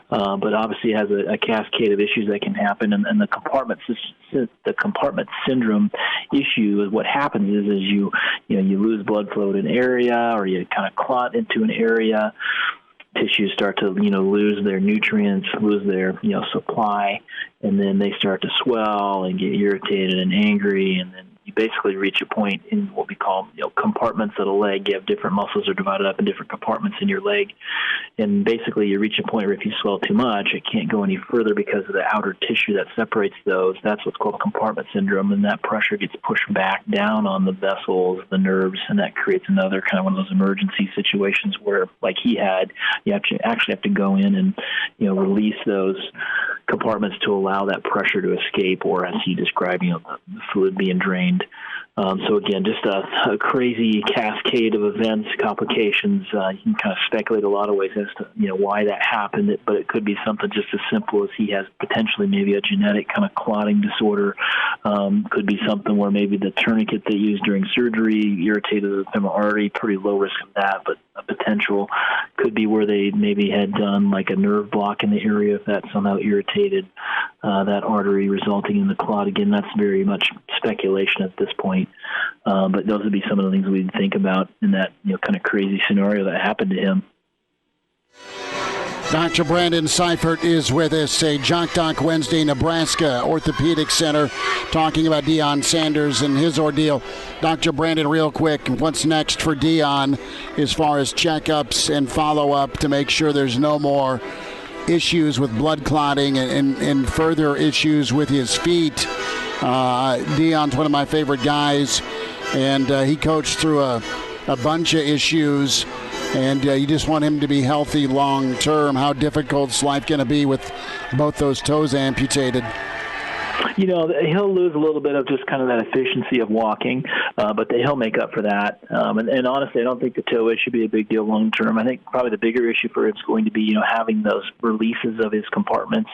But obviously it has a cascade of issues that can happen, and the compartment syndrome issue is what happens is you lose blood flow to an area, or you kind of clot into an area. Tissues start to lose their nutrients, lose their supply, and then they start to swell and get irritated and angry, and then you basically reach a point in what we call compartments of the leg. You have different muscles are divided up in different compartments in your leg, and basically you reach a point where if you swell too much, it can't go any further because of the outer tissue that separates those. That's what's called compartment syndrome, and that pressure gets pushed back down on the vessels, the nerves, and that creates another kind of one of those emergency situations where, like he had, you actually have to go in and release those compartments to allow that pressure to escape, or as he described, the fluid being drained. So again, just a crazy cascade of events, complications. You can kind of speculate a lot of ways as to why that happened, but it could be something just as simple as he has potentially maybe a genetic kind of clotting disorder. Could be something where maybe the tourniquet they used during surgery irritated the femoral artery. Pretty low risk of that, but a potential could be where they maybe had done like a nerve block in the area if that somehow irritated that artery, resulting in the clot. Again, that's very much speculation at this point, but those would be some of the things we'd think about in that kind of crazy scenario that happened to him. Dr. Brandon Seifert is with us, a Jock Doc Wednesday Nebraska Orthopedic Center, talking about Deion Sanders and his ordeal. Dr. Brandon, real quick, what's next for Deion as far as checkups and follow-up to make sure there's no more issues with blood clotting and further issues with his feet? Deion's one of my favorite guys, and he coached through a bunch of issues, and you just want him to be healthy long term. How difficult is life going to be with both those toes amputated? He'll lose a little bit of just kind of that efficiency of walking, but he'll make up for that. And honestly, I don't think the toe issue should be a big deal long term. I think probably the bigger issue for him is going to be, having those releases of his compartments,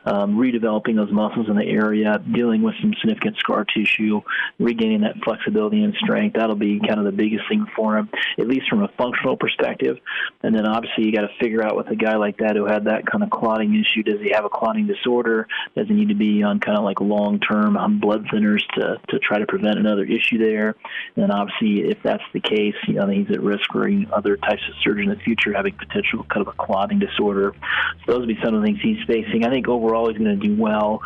redeveloping those muscles in the area, dealing with some significant scar tissue, regaining that flexibility and strength. That'll be kind of the biggest thing for him, at least from a functional perspective. And then obviously you got to figure out with a guy like that who had that kind of clotting issue, does he have a clotting disorder? Does he need to be on kind of like long-term blood thinners to try to prevent another issue there? And then obviously, if that's the case, he's at risk for other types of surgery in the future, having potential kind of a clotting disorder. So those would be some of the things he's facing. I think overall he's going to do well.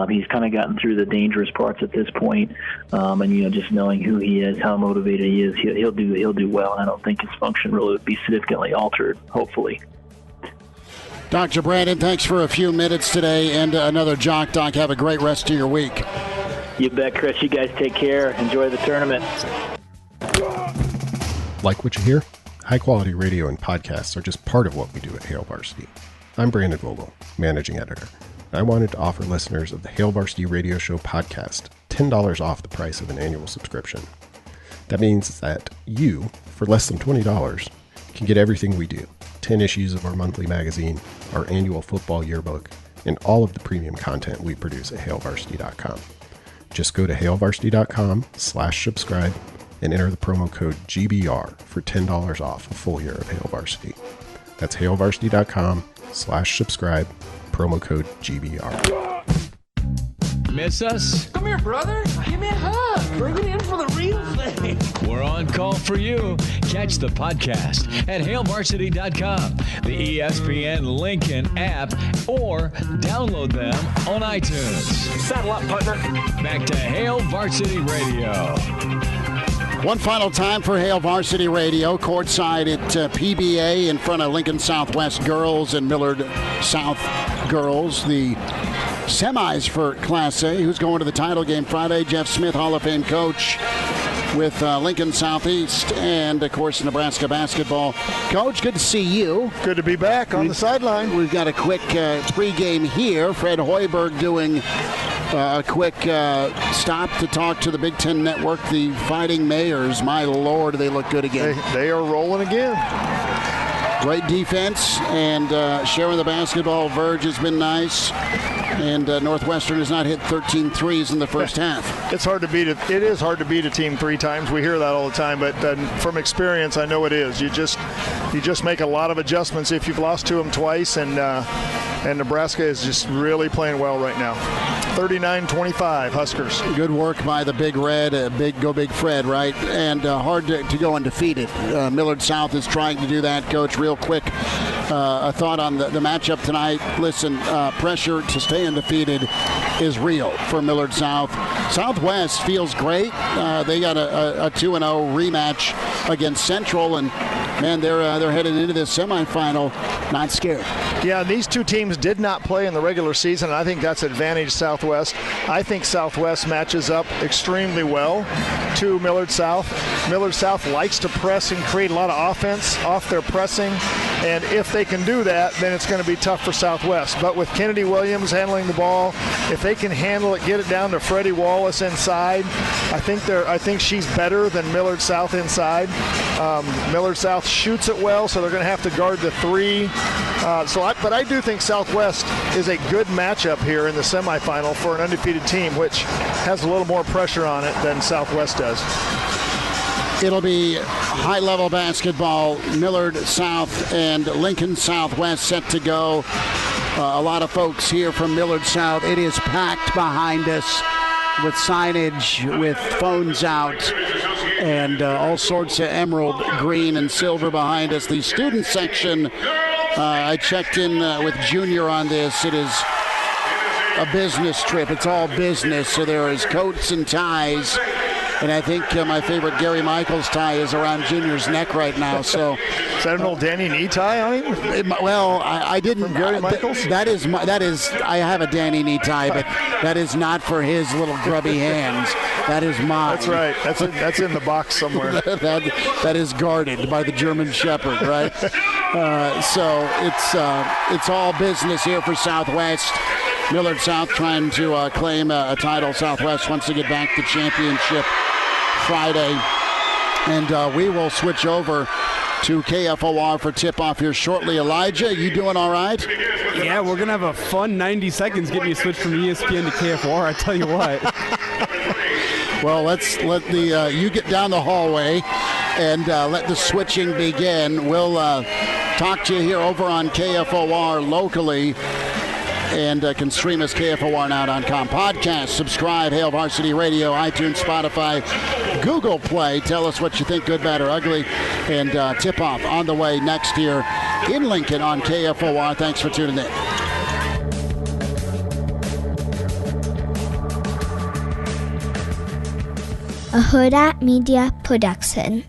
He's kind of gotten through the dangerous parts at this point, and just knowing who he is, how motivated he is, he'll do well. And I don't think his function really would be significantly altered, hopefully. Dr. Brandon, thanks for a few minutes today, and another Jock Doc. Have a great rest of your week. You bet, Chris. You guys take care. Enjoy the tournament. Like what you hear? High-quality radio and podcasts are just part of what we do at Hail Varsity. I'm Brandon Vogel, managing editor. I wanted to offer listeners of the Hail Varsity Radio Show podcast $10 off the price of an annual subscription. That means that you, for less than $20, can get everything we do. 10 issues of our monthly magazine, our annual football yearbook, and all of the premium content we produce at HailVarsity.com. Just go to HailVarsity.com/subscribe and enter the promo code GBR for $10 off a full year of Hail Varsity. That's HailVarsity.com/subscribe, promo code GBR. Miss us? Come here, brother. Give me a hug. Bring it in for the real thing. We're on call for you. Catch the podcast at HailVarsity.com, the ESPN Lincoln app, or download them on iTunes. Saddle up, partner. Back to Hail Varsity Radio. One final time for Hail Varsity Radio, courtside at PBA in front of Lincoln Southwest girls and Millard South girls. The semis for Class A. Who's going to the title game Friday? Jeff Smith, Hall of Fame coach with Lincoln Southeast and, of course, Nebraska basketball. Coach, good to see you. Good to be back on the sideline. We've got a quick pregame here. Fred Hoiberg doing a quick stop to talk to the Big Ten Network. The Fighting Mayors, my Lord, they look good again. They are rolling again. Great defense, and sharing the basketball verge has been nice. And Northwestern has not hit 13 threes in the first half. It is hard to beat a team 3 times. We hear that all the time, but from experience, I know it is. You just make a lot of adjustments if you've lost to them twice, and Nebraska is just really playing well right now. 39-25 Huskers. Good work by the Big Red, Go Big Fred, right? And hard to go undefeated. Millard South is trying to do that, Coach. Real quick, a thought on the matchup tonight. Listen, pressure to stay undefeated is real for Millard South. Southwest feels great. They got a 2-0 rematch against Central, and man, they're headed into this semifinal not scared. Yeah, these two teams did not play in the regular season, and I think that's advantage Southwest. I think Southwest matches up extremely well to Millard South. Millard South likes to press and create a lot of offense off their pressing, and if they can do that, then it's going to be tough for Southwest. But with Kennedy Williams handling the ball, if they can handle it, get it down to Freddie Wallace inside, I think she's better than Millard South inside. Millard South shoots it well, so they're going to have to guard the 3. But I do think Southwest is a good matchup here in the semifinal for an undefeated team, which has a little more pressure on it than Southwest does. It'll be high-level basketball. Millard South and Lincoln Southwest set to go. A lot of folks here from Millard South. It is packed behind us with signage, with phones out, and all sorts of emerald green and silver behind us. The student section, I checked in with Junior on this. It is a business trip. It's all business, so there is coats and ties. And I think my favorite Gary Michaels tie is around Junior's neck right now. So is that an old Danny knee tie on him? Well, I didn't. From Gary Michaels? That is. I have a Danny knee tie, but that is not for his little grubby hands. That is mine. That's right. That's in the box somewhere. that is guarded by the German Shepherd, right? So it's all business here for Southwest. Millard South trying to claim a title. Southwest wants to get back to championship Friday. And we will switch over to KFOR for tip-off here shortly. Elijah, you doing all right? Yeah, we're going to have a fun 90 seconds getting you switched from ESPN to KFOR, I tell you what. Well, let's let you get down the hallway and let the switching begin. We'll talk to you here over on KFOR locally. And can stream us KFORnow.com. Podcast, subscribe, Hail Varsity Radio, iTunes, Spotify, Google Play. Tell us what you think, good, bad, or ugly. And tip-off on the way next year in Lincoln on KFOR. Thanks for tuning in. A Hurrdat Media Production.